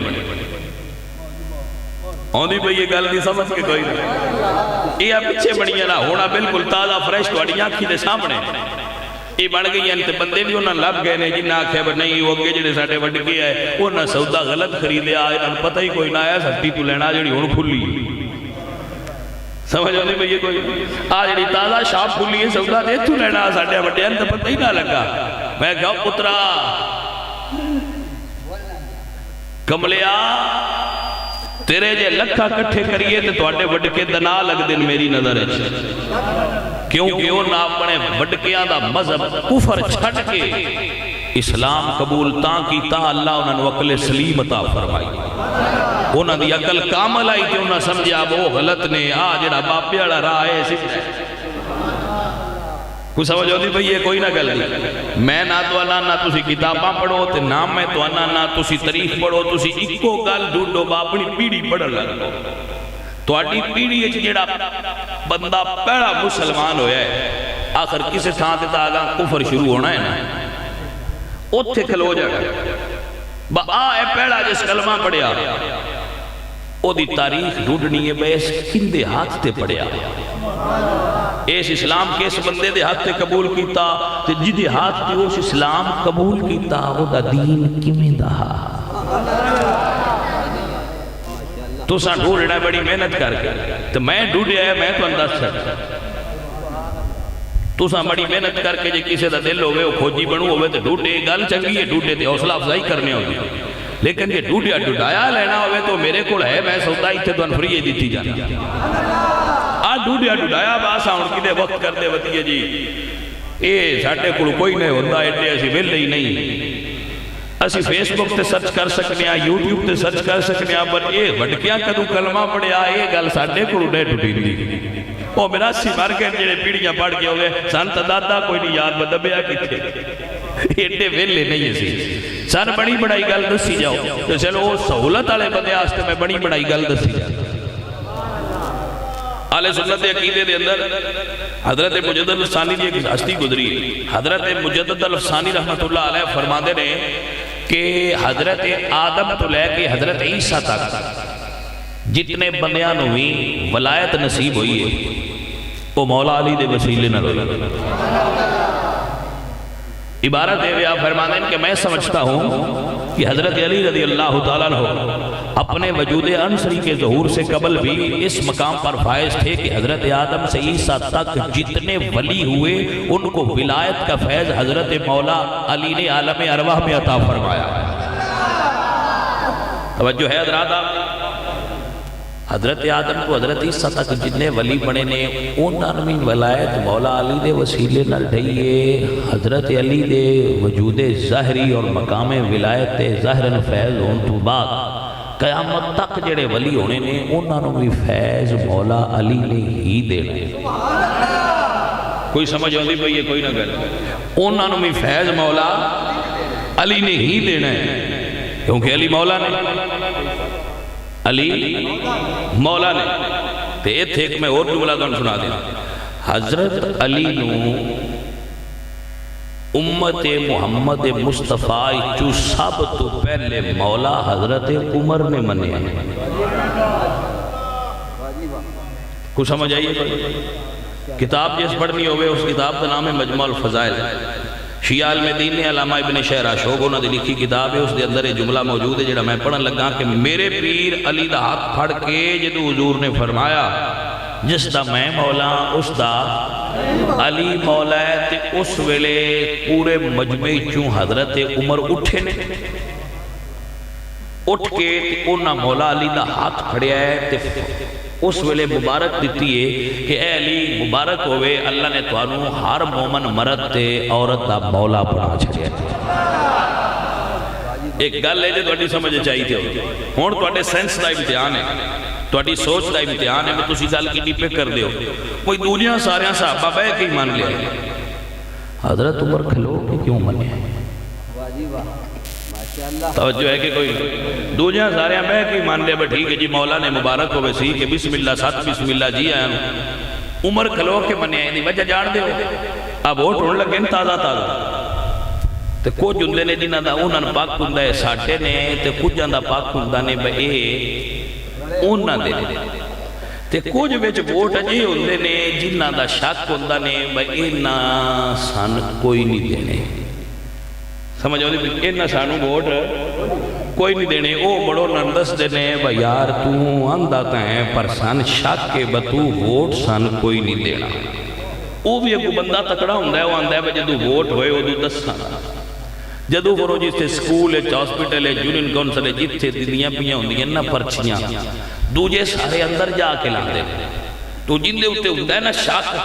ہوندی بھئی یہ گل دی سمجھ کے کوئی نہیں یہ پیچھے بڑیاں نہ ہونا بالکل تازہ فریش تو اڑیاں کی دے سامنے یہ بڑھ گئی ہیں تے بندے بھی انہاں لب گئے نے جنہاں آکھے بر نہیں وہ اگے جڑے ساٹے وڈ کے آئے انہاں سودا غلط خریدے آئے انہاں پتہ ہی کوئی نہ آیا سٹی تو لینا جڑی ہون کھلی سمجھ ہوندی بھئی کوئی آ جڑی تازہ شاپ کھلی ہے سودا دے تو لینا ساٹے وڈیاں تے پتہ ہی نہ لگا میں کہا پترا کملیا تیرے جے لکھا کٹھے کریے تے تو اٹھے وڈکے دنا لگ دن میری نظر ہے کیونکہ انہاں اپنے وڈکیاں دا مذہب کفر چھڑ کے اسلام قبول تاں کیتا اللہ انہاں نو عقل سلیم عطا فرمائی انہاں دی عقل کامل آئی تے انہاں سمجھا وہ غلط نے آ جڑا باپے والا راہ ہے سیدھا کوئی سمجھ ہوتی بھئی یہ کوئی نہ گل نہیں میں نہ تو آنا نہ تسی کتاباں پڑھو تے نہ میں تو آنا نہ تسی تاریخ پڑھو تسی اکو گل ڈھونڈو باپنی پیڑھی پڑھ لگو تو آٹی پیڑھی ہے جڑا بندہ پہلا مسلمان ہویا ہے آخر کسے تھان تے آگاں کفر شروع ہونا ہے نا اتھے کھلو جائے با آئے پہلا جس کلمہ پڑھیا او دی تاریخ ڈھونڈنی ہے بیس کندے ہاتھ تے پڑھیا اس اسلام کے اس بندے دے ہاتھ تے قبول کیتا تے جدے ہاتھ تے اس اسلام قبول کیتا وہ دا دین کمیں دا تو ساں ڈھونڈنا بڑی محنت کر کے تو میں ڈھونڈیا ہے میں تو انداز سکتا تو ساں بڑی محنت کر کے جے کسی دا دل ہوئے وہ کھوجی بنو ہوئے تو ڈھونڈے گل چنگی ہے ڈھونڈے تے حوصلہ افزائی کرنے ہوگی لیکن یہ ڈھونڈیا ڈھونڈایا لینا ہوئے تو میرے کو ہے میں سودا ہی تھے تو انفری دیتی جانا ڈھونڈیا ڈھونڈایا باسا ان کی دے وقت کر دے وطیے جی اے ساٹے کلو کوئی نہیں ہوتا ایڈے ایسی ویلے ہی نہیں اسی فیس بک تے سرچ کر سکنے ہیں، یوٹیوب تے سرچ کر سکنے ہیں، پر یہ وڈکیاں کدو کلمہ پڑھیا یہ گل ساڈے کولوں نہیں ٹٹی دی۔ وہ میرا سی مر کے جڑے پیڑیاں پڑھ کے ہوئے سن تا دادا کوئی نہیں یاد بدبیا کتھے ایڈے ویلے نہیں سی سن بڑی بڑائی گل دسی جاؤ تو چلو وہ سہولت والے بندے واسطے میں بڑی بڑائی گل دسی جاؤ۔ اہل سنت عقیدے دے اندر حضرت مجدد الفسانی دی ایک ہستی گزری، حضرت مجدد الفسانی رحمت اللہ علیہ فرماندے نے کہ حضرت آدم تو لے کے حضرت عیسیٰ تک جتنے بندیاں نویں ولایت نصیب ہوئی ہے وہ مولا علی دے وسیلے نہ ہوئی۔ عبارت ہے وہ فرماتے ہیں کہ میں سمجھتا ہوں کہ حضرت علی رضی اللہ تعالیٰ عنہ اپنے وجود عنصری کے ظہور سے قبل بھی اس مقام پر فائز تھے کہ حضرت آدم سے عیسیٰ تک جتنے ولی ہوئے ان کو ولایت کا فیض حضرت مولا علی نے عالم ارواح میں عطا فرمایا۔ توجہ ہے حضرات، حضرت آدم کو حضرت عیسیٰ تک جتنے ولی بنے نے انہوں نے ولایت مولا علی دے وسیلے نہ ڈھائیے۔ حضرت علی دے وجود ظاہری اور مقام ولایت ظاہرن فیض ہون تو بعد قیامت تک جڑے ولی ہونے نے انہوں نے بھی فیض مولا علی نے ہی دینے۔ کوئی سمجھ آندی پئی ہے کوئی نہ گل، انہوں نے بھی فیض مولا علی نے ہی دینا ہے، کیونکہ علی مولا نے، علی مولا نے۔ تے ایتھے ایک میں اور جملہ دن سنا دیں، حضرت علی نو امت محمد مصطفیٰ جو سب تو پہلے مولا حضرت عمر نے منیا۔ کچھ سمجھ آئیے؟ کتاب جس پڑھنی ہوئے اس کتاب کا نام ہے مجموع الفضائل، شیعہ المدین علامہ ابن شہر عاشوق انہوں نے لکھی کتاب ہے، اس دے اندر ایک جملہ موجود ہے جڑا میں پڑھن لگا کہ میرے پیر علی دا ہاتھ پھڑ کے جدو حضور نے فرمایا جس دا میں مولا اس دا علی مولا ہے، تے اس ویلے پورے مجمع چوں حضرت عمر اٹھے نے، اٹھ کے انہاں مولا علی دا ہاتھ پھڑیا ہے، تے اس ویلے مبارک دیتی ہے کہ اے علی مبارک ہوئے اللہ نے توانو ہر مومن مرد تے عورت دا مولا بنا چھڑیا۔ ایک گل ہے جو تواڈی سمجھ چاہیے تھی، ہن تواڈے سینس دا امتحان ہے، تواڈی سوچ دا امتحان ہے کہ تسی گل کیڑی پہ کر دیو۔ کوئی دنیا سارے صحابہ بہ کے مان لیا، حضرت عمر کھلو کے کیوں منے؟ توجہ ہے کہ کوئی دنیا سارے بہ کے مان لیا، ٹھیک ہے جی مولا نے مبارک ہوئے سی کہ بسم اللہ ساتھ بسم اللہ جی آیا ہوں، عمر کھلو کے منے آئے نہیں وجہ جان دے ہو۔ اب ووٹ ہونے لگے تازہ تازہ تے کچھ ہندے نے جنہاں دا انہاں نوں پاک ہوندا ہے ساڈے نے، تے کچھاں دا پاک ہوندا نے بھئی انہاں دے تے کچھ وچ ووٹ اجے ہوندے نے جنہاں دا شک ہوندا نے بھئی انہاں سن کوئی نہیں دینے۔ سمجھ آؤ دی انہاں سانوں ووٹ کوئی نہیں دینے، او بڑو نردس دینے بھئی یار تو آندہ تائیں پر سن شک کے بتو ووٹ سن کوئی نہیں دینا۔ او بھی ایک بندہ تکڑا ہوندہ ہے، وہ آندہ ہے بھئی جدو ووٹ ہوئے وہ دو 10 سانا جدو فرو جیسے سکول ہے، ہاسپٹل ہے، یونین کونسل ہے، جتھے دنیا پیاں ہوندی ہیں نا پرچیاں دوجے سارے اندر جا کے لاندے تو جن دے ہوتے ہوندہ ہے نا شک،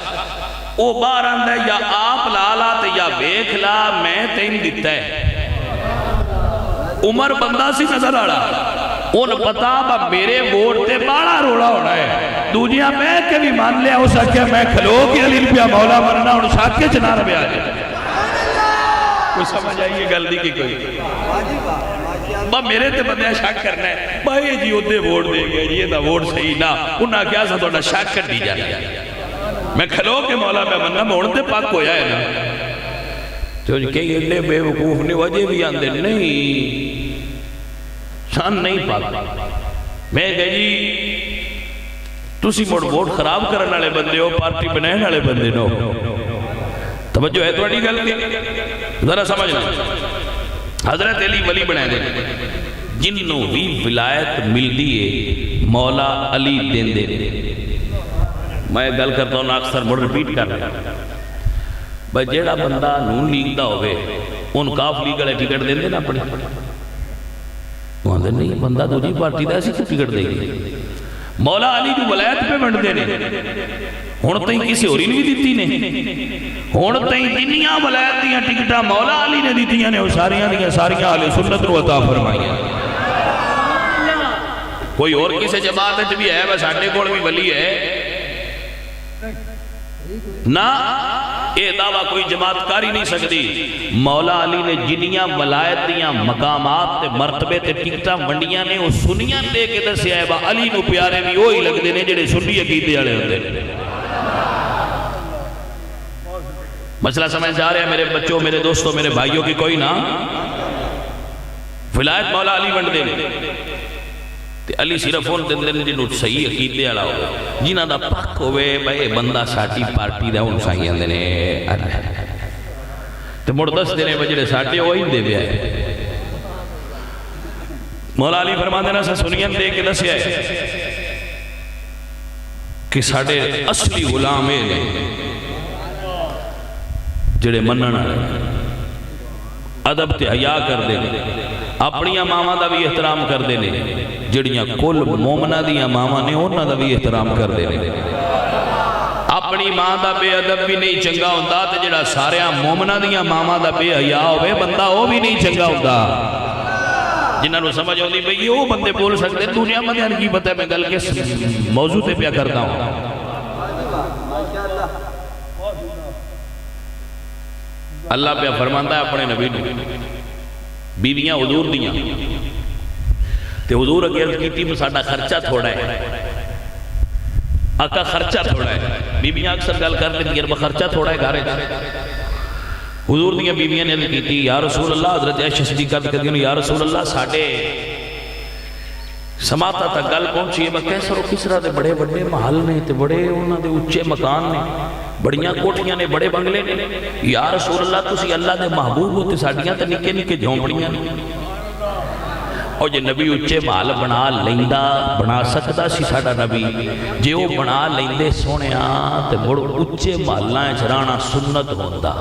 او باہر آندہ ہے یا آپ لالا تے یا بیکھ لا میں تین دیتا ہے۔ عمر بندہ سی نظر آڑا ان پتا با میرے ووٹ تے بڑا روڑا ہونا ہے، دنیا میں کے بھی مان لیا ہو سکے میں کھلو کی علی پیا مولا مرنا ان شاک کے چنا رہے آجے۔ کوئی سمجھ آئیے گل دی کی کوئی با میرے تے بندہ شک کرنا ہے بھائی جی ادھے ووٹ دے گئے جی یہ دا ووٹ صحیح نہ انہاں کیا سا توڑا شک کر دی جائے میں کھلو کے مولا پہ مننا موڑ تے پاک ہویا ہے نا تو کئی اڈے بے وقوف نے وجہ بھی آندے نہیں شان نہیں پاک میں کہا جی تُسی موڑ ووٹ خراب کرنے والے بندے ہو پارٹی بنائن والے بندے نو توجہ ہے توڑی گل دی ذرا سمجھنا حضرت علی ولی بنائے دے جنہوں بھی ولایت مل دیئے مولا علی دین دے میں گل کرتا ہوں اکثر مڑ ریپیٹ کر رہا بھائی جیڑا بندہ نون لیگ دا ہوئے ان کاف لیگ والے ٹکٹ دین دے نا اپنی وہ آندے نہیں بندہ دوجی پارٹی دا ایسی ٹکٹ دے گی مولا علی جو ولایت پہ بنتے نے ہوں تھی کسی ہوری نے بھی دیتی نے ہوں تھی جنیاں ولایت دیاں ٹکٹاں مولا علی نے دیتیاں نے وہ ساریاں اہل سنت نو عطا فرمائیاں کوئی اور کسی جماعت بھی ہے بس ساڈے کول بھی ولی ہے نہ یہ دعویٰ کوئی جماعت کر ہی نہیں سکتی مولا علی نے جنیاں ولایت دیاں مقامات تے مرتبے تے ٹکٹاں ونڈیاں نے وہ سنیاں دے کے دسیا ہے علی نو پیارے بھی وہی لگتے ہیں جڑے سنی عقیدے والے ہوتے ہیں مسئلہ سمجھ جا رہا ہے میرے بچوں میرے دوستوں میرے بھائیوں کی کوئی نہ ولایت مولا علی ونڈ دے علی صرف ان دن جنہوں صحیح عقیدے والا ہو جنہاں دا پاک ہوئے بھائی بندہ ساٹی پارٹی دا ان سائیاں دینے تو مردس دینے بجڑے ساٹے وہی دے بیا ہے مولا علی فرما دینا سا سنین دے کے دسیا ہے کہ ساڑے اصلی غلامے نے جڑے منن ادب تے حیا کر دے اپنی ماما دا بھی احترام کر دے جڑیاں کل مومنہ دیاں ماما نے انہاں دا بھی احترام کر دے اپنی ماں دا بے ادب بھی نہیں چنگا ہوندہ تے جڑا ساریاں مومنہ دیاں ماما دا بے حیا ہوئے بندہ وہ بھی نہیں چنگا ہوندہ جنہاں نو سمجھ ہوندی بھئی وہ بندے بول سکتے دنیا میں دیان کی بتا میں گل کے موضوع تے پیا کرتا ہوں اللہ پہ فرماندہ ہے اپنے نبی نے بیویاں حضور دیاں تے حضور اگر کیتی میں ساڑھا خرچہ تھوڑا ہے آقا خرچہ تھوڑا ہے بیویاں اکثر گل کر لیتی ہے خرچہ تھوڑا ہے گھارے حضور دیاں بیویاں نے کیتی یا رسول اللہ حضرت عائشہ صدیقہ کہتی ہیں یا رسول اللہ ساڑھے سماتا تا گل پہنچی ہے کیسر و کسرا دے بڑے بڑے محل نے تے بڑے انہاں دے اچھے مکان نے بڑیاں کوٹیاں نے بڑے بنگلے نے یا رسول اللہ تسی اللہ دے محبوب ہوتے ساڑیاں تے نکے نکے جھونپڑیاں نے اور جے نبی اچھے محل بنا لیندہ بنا سکتا سی ساڑا نبی جے وہ بنا لیندے سونے تے بڑو اچھے محلہ چرانا سنت ہوندہ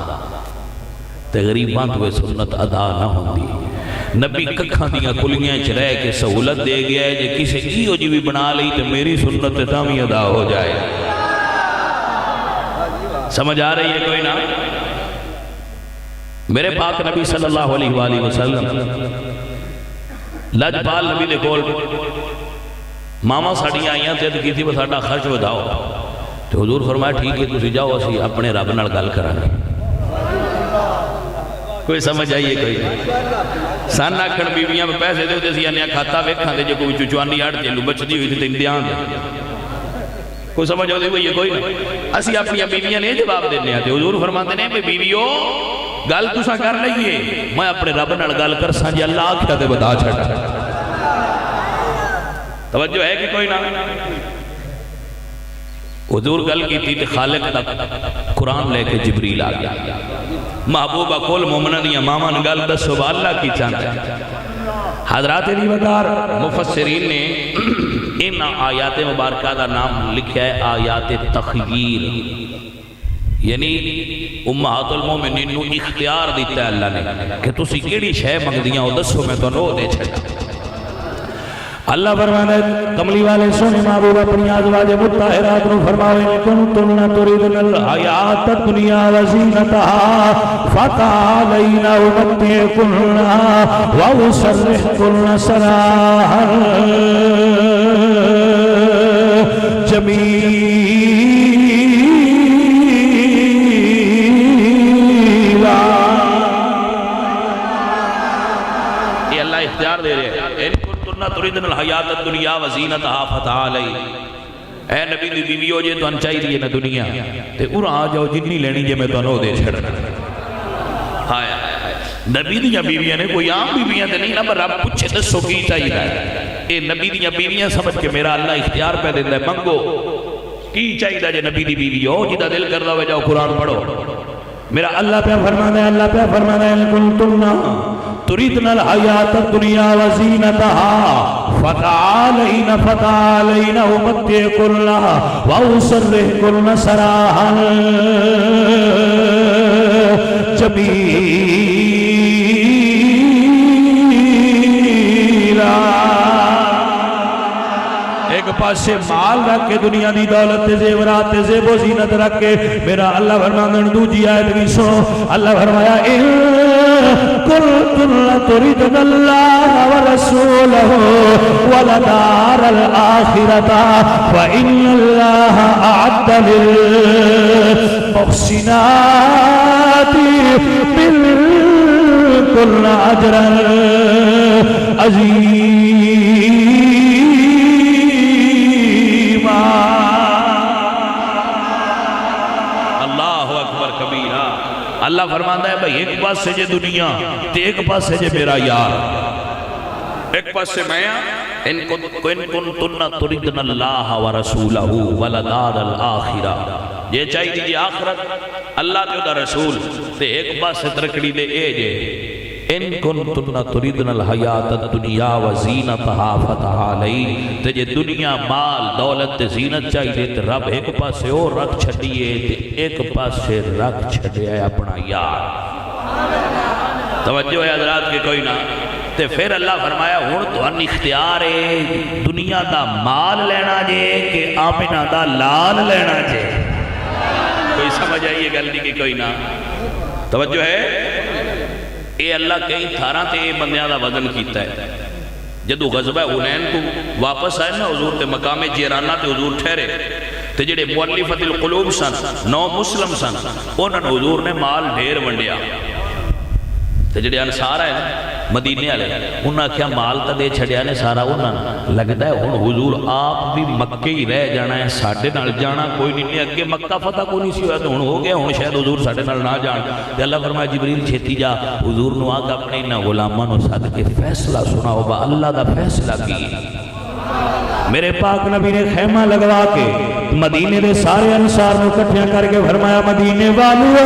تے غریبان توے سنت ادا نہ ہوندی نبی ککھاں دیاں کلیاں چ رہ کے سہولت دے گیا ہے جے کسی ایو جی بھی بنا لی تے میری سنت تامی ادا ہو جائے سمجھ آ رہی ہے کوئی نہ میرے پاک نبی صلی اللہ علیہ وآلہ وسلم لجپال نبی دے کول ماما ساڑی آئیاں تید کی تھی بس ساڑا خرچ وداؤ تو حضور فرمایا ٹھیک ہے تسی جاؤ اسی اپنے رب نال گل کرانے کوئی سمجھ آئیے کوئی سان آکھن بیویاں میں پیسے دے ہوتے سی انیا کھاتا ویکھاں دے جو کوئی چوچوانی آڑ چلو بچ دی ہوئی تھی امتحان دے کوئی سمجھ ہوتی ہوئی ہے کوئی نہیں اسی اپنی بیویاں نے جواب دینے آتے حضور فرماتے ہیں کہ بیویوں گل تسا کر لئیے میں اپنے رب نال گل کر سانجی اللہ آکھا دے بتا چھڑا توجہ ہے کہ کوئی نہ حضور گل کی تھی خالق دا قرآن لے کے جبریل آ گیا محبوبہ کول مومنہ دیا ماما نگل دا صبح اللہ کی چاندہ حضرات دیوگار مفسرین نے ان آیات مبارکہ دا نام لکھا ہے آیات تخییر یعنی امہات المومنین نو اختیار دیتا ہے اللہ نے کہ تسی کیڑی شے منگ دیاں ہو دسو میں تو نو دے چھڑا اللہ فرمانے کملی والے سونے محبوب اپنی ازواج مطہرات نو فرماوے کنتن تريدن الحیات الدنیا وزینتها فتعالین امتعکن واسرحکن سراحا جمیلا یہ اللہ اختیار دے رہے ہیں تريدن الحیات الدنیا وزینتها فتعالی اے نبی دی بیویو جے تو انچائی دیئے نا دنیا تے ارہ آ جاؤ جنی لینی جے میں تو انہو دے چھڑنا ہائے نبی دیاں بیویاں نے کوئی عام بیویاں تے نہیں نا پر رب پچھے دسو کی چاہیے اے نبی دیاں بیویاں سمجھ کے میرا اللہ اختیار پہ دیتا ہے منگو کی چاہیے جے نبی دی بیویو جدہ دل کر دو جاؤ قرآن پڑھو میرا اللہ پہ فرمانا ہے اللہ پہ فرمانا ہے کنتنا تريدن الحیات الدنیا وزینتها فتعالین امتعکن واسرحکن سراحا جمیلا ایک پاسے مال رکھ کے دنیا دی دولت تے زیورات تے زیب و زینت رکھ کے میرا اللہ فرماندن دوجی آیت بھی سنو اللہ فرمایا ان کنتم تريدن اللہ ورسولہ ولدار الآخرۃ فإن اللہ اعد للمحسنات منکن اجرا عظیما اللہ اکبر کبیرہ اللہ فرماتا ہے بھئی ایک پاس سے جے دنیا تے ایک پاس سے جے میرا یار ایک پاس سے میں ان کنتن تردن اللہ ورسولہ ولدار الآخرہ یہ چاہیے دیجئے آخرت اللہ کے دا رسول تے ایک پاس سے ترکڑی دے اے جے ان کنتن تردن الحیات الدنیا وزینتہا فتعالی تے جے دنیا مال دولت تے زینت چاہیے تے رب ایک پاس سے اور رکھ چھڑیے تے ایک پاس سے رکھ چھڑے اپنا یار توجہ ہے حضرات کے کوئی نہ تے پھر اللہ فرمایا ہون تو ان اختیار ہے دنیا دا مال لینا جے کہ آمنہ دا لال لینا جے کوئی سمجھ آئیے گل نہیں کہ کوئی نہ توجہ ہے اے اللہ کئی تھارا تے بندیاں دا وزن کیتا ہے جدو غزوہ حنین کو واپس آئے نا حضور تے مقام جیرانہ تے حضور ٹھہرے تے جڑے مؤلفۃ القلوب سن 9 مسلم سن انہوں نے حضور نے مال ڈھیر ونڈیا تے جڑے انصار ہے مدینے والے انہاں کیا مال تا دے چھڑیا نے سارا انہاں لگتا ہے ہن حضور آپ بھی مکے ہی رہ جانا ہے ساڈے نال جانا کوئی نہیں اگے مکہ فتح کو نہیں سی ہوا تو ہن ہو گیا ہن شاید حضور ساڈے نال نہ جان تے اللہ فرمایا جبریل چھتی جا حضور نو آ کے اپنے انہاں غلاماں نو سد کے فیصلہ سناؤ با اللہ دا فیصلہ کی میرے پاک نبی نے خیمہ لگوا کے مدینے دے سارے انصار نو کٹھیاں کر کے فرمایا مدینے والو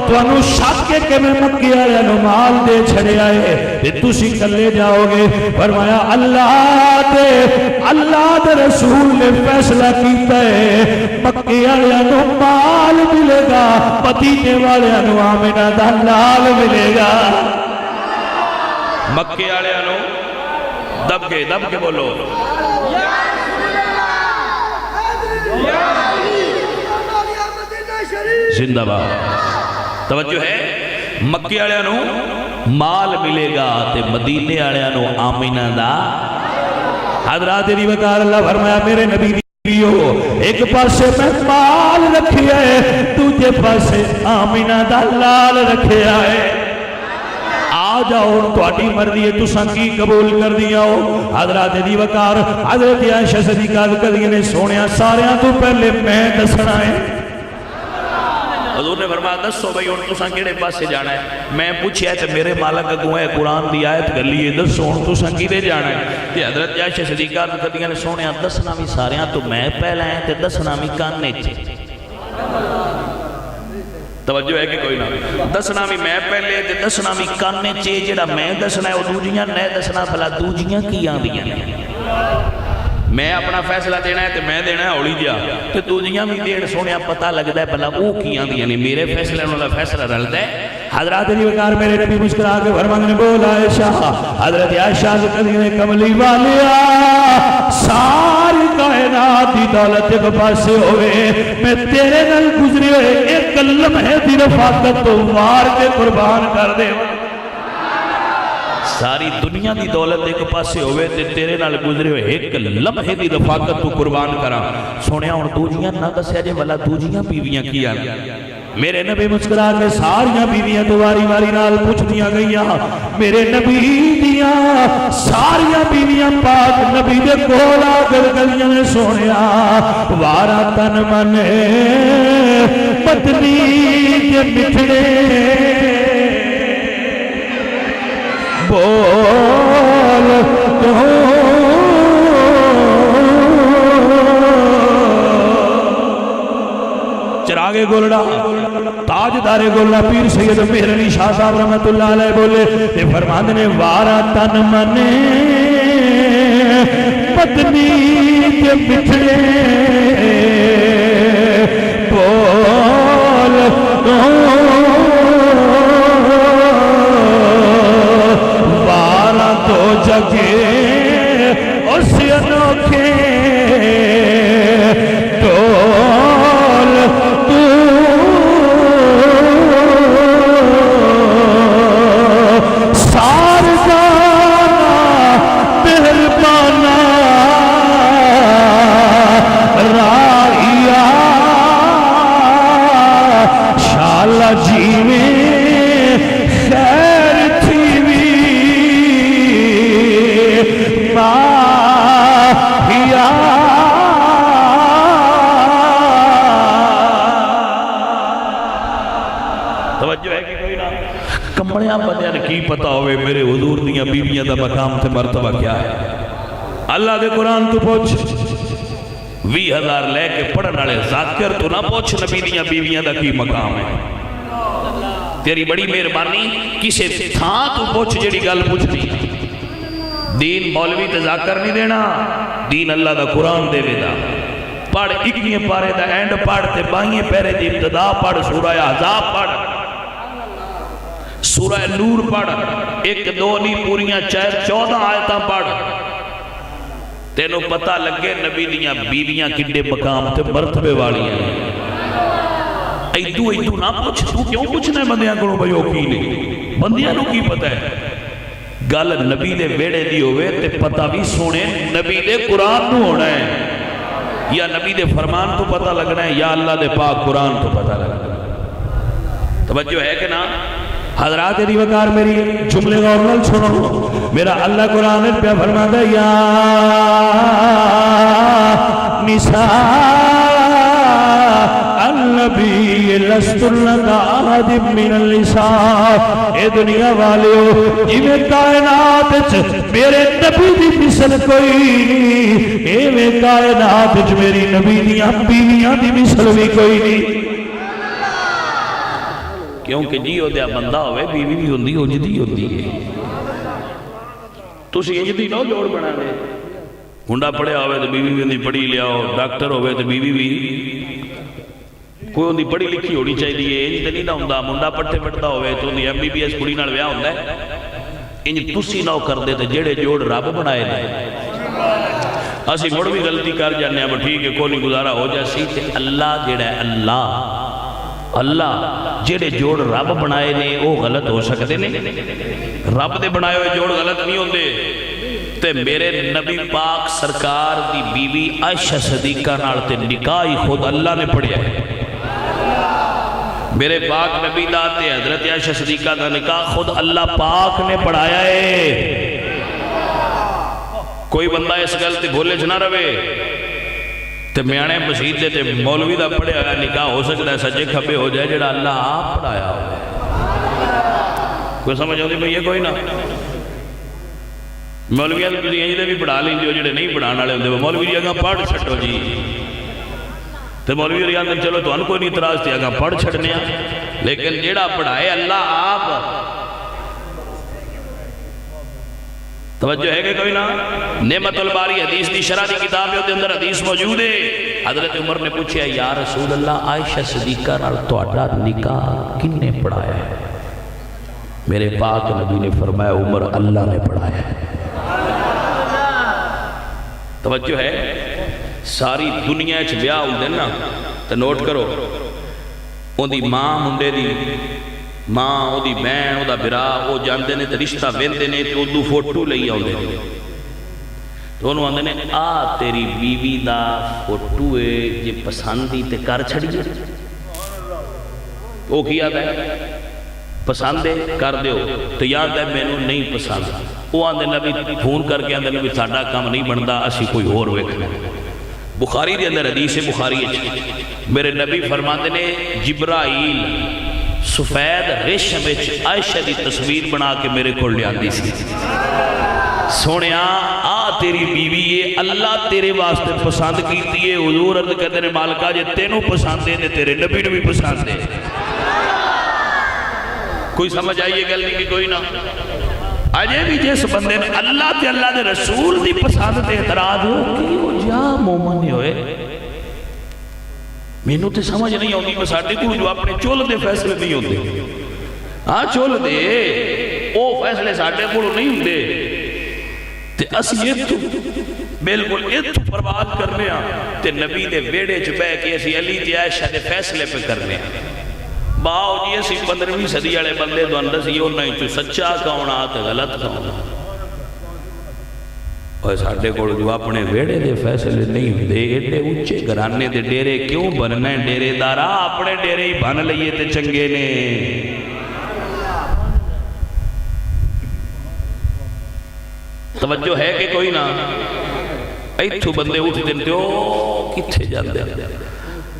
تو انو شک کے کہ میں مکی آیا نو مال دے چھڑے آئے تے تسی کلے جاؤ گے فرمایا اللہ دے رسول نے فیصلہ کیتا ہے مکی آیا نو مال ملے گا مدینے والے نو آمنہ دا لال ملے گا مکی آیا نو دب کے بولو زندہ باد توجہ ہے مکے والے نو مال ملے گا تے مدینے والے نو آمینہ دا حضرات دی وقار اللہ فرمایا میرے نبی دیو ایک پاسے میں مال رکھیا ہے دوجے پاسے آمینہ دا لال رکھیا ہے آ جاؤ تو اٹھی مرضی ہے تو سنگی قبول کر دیا ہو حضرات دی وقار حضرت عائشہ صدیقہ کدی نے سونیا ساریاں تو پہلے میں دسنا ہے حضور نے فرمایا دسو بھائی ہن تساں کیڑے پاسے جانا ہے میں پوچھیا تے میرے مالک اگوں ہے قرآن دی آیت گلی ہے دسو ہن تساں کیڑے جانا ہے تے حضرت عائشہ صدیقہ کدی نے سونیا دسنا بھی ساریاں تو میں پہلا ہے تے دسنا بھی کانے چ توجہ ہے کہ کوئی نہ دسنا بھی میں پہلے تے دسنا بھی کانے چ جڑا میں دسنا ہے او دوجیاں نہیں دسنا بھلا دوجیاں کی آندیاں نے میں اپنا فیصلہ دینا ہے تے میں دینا ہے اولی جا تے دوجیاں بھی دین سونیا پتہ لگدا ہے بھلا او کی آندیاں نے میرے فیصلے نال فیصلہ رلدا ہے حضرات دی وقار میرے نبی مسکرا کے فرمانے بولا عائشہ حضرت عائشہ کدی نے کملی والیا ساری کائنات دی دولت ایک پاسے ہوئے میں تیرے نال گزرے ہوئے ایک لمحے دی رفاقت تو مار کے قربان کر دے ساری دنیا دی دولت ایک پاسے ہوئے تے تیرے نال گزرے ہوئے ایک لمحے دی رفاقت تو قربان کرا سونیا ہن دوجیاں نہ دسیا جے والا دوجیاں بیویاں کی آن میرے نبی مسکرا کے ساریاں بیویاں تو واری واری نال پوچھ دیا گئیاں میرے نبی دیاں ساریاں بیویاں پاک نبی دے کولا گلگلیاں نے سونیا وارا تن منے پتنی کے مٹھڑے بول تو چراغ گولڑا تاجدار گولڑا پیر سید مہر علی شاہ صاحب رحمت اللہ علیہ بولے تے فرماندے نے وارا تن منے پتنی کے بچھڑے بول تو وارا تو جگے اس انوکھے پڑھیا بندے نے کی پتا ہوئے میرے حضور دیاں بیویاں دا مقام تے مرتبہ کیا ہے؟ اللہ دے قرآن تو پوچھ 20,000 لے کے پڑھن والے ذاکر تو نہ پوچھ نبی دیاں بیویاں دا کی مقام ہے۔ تیری بڑی مہربانی کسے تھاں تو پوچھ جڑی گل پوچھنی۔ دین مولوی تے ذاکر نہیں دینا، دین اللہ دا قرآن دے ویدا۔ پڑھ 21 پارے دا اینڈ پڑھ تے 22 پیرے دی ابتدا پڑھ، سورہ احزاب پڑھ، سورہ نور پڑھ، 1 2 نہیں پوریاں 14 آیتاں پڑھ، تینوں پتہ لگے نبی دیاں بیویاں کڈے مقام تے مرتبے والی ہیں۔ ایدو نہ پوچھ، تو کیوں پوچھنا ہے بندیاں کو بھائیو کی نہیں؟ بندیاں نو کی پتہ ہے؟ گل نبی دے ویڑے دی ہوئے تے پتہ بھی سونے نبی دے قرآن نو ہونا ہے، یا نبی دے فرمان تو پتہ لگنا ہے، یا اللہ دے پاک قرآن تو پتہ لگنا ہے۔ توجہ ہے کہ نا؟ حضرات دی وقار میری جملے غور نال سنو، میرا اللہ قرآن پہ فرماتا ہے یا نساء النبی لستن کاہد من النساء، اے دنیا والیو جویں کائنات میرے نبی دی مثل کوئی نہیں، ایویں کائنات میری نبی دیاں بیویاں دی مثل بھی کوئی نہیں۔ کیونکہ جی ہو دیا بندہ ہوئے بیوی بھی ہوندی ہو جدی ہوندی ہے، تُسی جدی نو جوڑ بنا لے، ہنڈا پڑھیا ہوئے تو بیوی بھی ہوندی پڑھی لیا ہو، ڈاکٹر ہوئے تو بیوی بھی کوئی ہوندی پڑھی لکھی ہونی چاہیے، انج تے نہیں نہ ہوندا، منڈا پٹھے پٹھتا ہوئے تو ہوندی MBBS کڑی نال ویاہ ہوندا ہے، انج تُسی نو کر دے تے جڑے جوڑ رب بنائے نے۔ اسی مڑ بھی غلطی کر جانے ہیں، ٹھیک ہے کوئی نہیں گزارا ہو جاسی، تے اللہ جڑا ہے اللہ جڑے جوڑ رب بنائے نے وہ غلط ہو سکتے نے؟ رب دے بنائے ہوئے جوڑ غلط نہیں ہوندے۔ تے میرے نبی پاک سرکار دی بیوی عائشہ صدیقہ نال تے نکاح خود اللہ نے پڑھیا ہے۔ میرے پاک نبی دا تے حضرت عائشہ صدیقہ دا نکاح خود اللہ پاک نے پڑھایا ہے۔ کوئی بندہ اس گل تے بھولے نہ رہے تے میانے مسجد دے تے مولوی دا پڑھیا ہوا نکاح ہو سکتا ہے سجے کھبے ہو جائے جڑا اللہ آپ پڑھایا ہوا ہے۔ کوئی سمجھ آتی بھئی یہ کوئی نہ مولویاں تو تسی انج دے بھی پڑھا لیندے ہو جڑے نہیں پڑھان والے ہوندے مولوی دی اگاں پڑھ چھڈو جی، تے مولوی دی اگاں چلو تہاں کوئی نہیں اعتراض تے اگاں پڑھ چھڈنے آ، لیکن جڑا پڑھائے اللہ آپ۔ توجہ ہے کہ کوئی نہ؟ نعمت الباری حدیث دی شرح دی کتاب ہے، اندر حدیث موجود ہے۔ حضرت عمر نے پوچھا یا رسول اللہ عائشہ صدیقہ نال تہاڈا نکاح کن نے پڑھایا ہے؟ میرے پاک نبی نے فرمایا عمر اللہ نے پڑھایا ہے۔ توجہ ہے؟ ساری دنیا وچ بیاہ ہوندے نا تے نوٹ کرو، اون دی ماں منڈے دی ماں او دی بہن او دا برا او جاندے نے تے رشتہ ویندے نے تے اودوں فوٹو لئی آوندے نے، تو انہوں آندے نے آ تیری بیوی دا فوٹو ہے جے پسندی تے کر چھڑیے، وہ کیا ہے پسند ہے کر دیو، تو یاد ہے مینوں نہیں پسند، وہ آندے نبی فون کر کے آندے نبی ساڈا کام نہیں بندا اسی کوئی اور ویکھنا۔ بخاری دے اندر حدیث بخاری میرے نبی فرماندے نے جبرائیل سفید ریشم وچ عائشہ دی تصویر بنا کے میرے کول لیاندی سی، سونیا آ تیری بیوی ہے اللہ تیرے واسطے پسند کیتی ہے، حضور عرض کہتے ہیں مالکہ جے تینوں پسند ہے تیرے نبی نے بھی پسند ہے۔ کوئی سمجھ آئیے گل نہیں کہ کوئی نہ؟ اجے بھی جس بندے نے اللہ تے اللہ دے رسول دی پسند تے اعتراض ہو کہ وہ جا مومن ہوئے، مینوں تے سمجھ نہیں آتی کہ ساڈے کول جو اپنے چول دے فیصلے نہیں ہوندے، ہاں چول دے او فیصلے ساڈے کول نہیں ہوندے تے اسی ایتھوں بالکل ایتھوں پرواز کرنے ہاں تے نبی دے ویڑے چ بیٹھ کے اسی علی تے عائشہ دے فیصلے پہ کرنے ہاں۔ باؤ جی اسی 15ویں صدی والے بندے تھانوں دسی انہاں وچوں سچا کون آ تے غلط کون آ، اور ساڈے کول جو اپنے ویڑے دے فیصلے نہیں ہوندے، ایڈے اونچے گھرانے دے ڈیرے کیوں بننا ہے؟ ڈیرے دارا اپنے ڈیرے ہی بن لئیے تے چنگے نے۔ توجہ ہے کہ کوئی نہ؟ ایتھوں بندے اٹھ دین تے او کتھے جاندے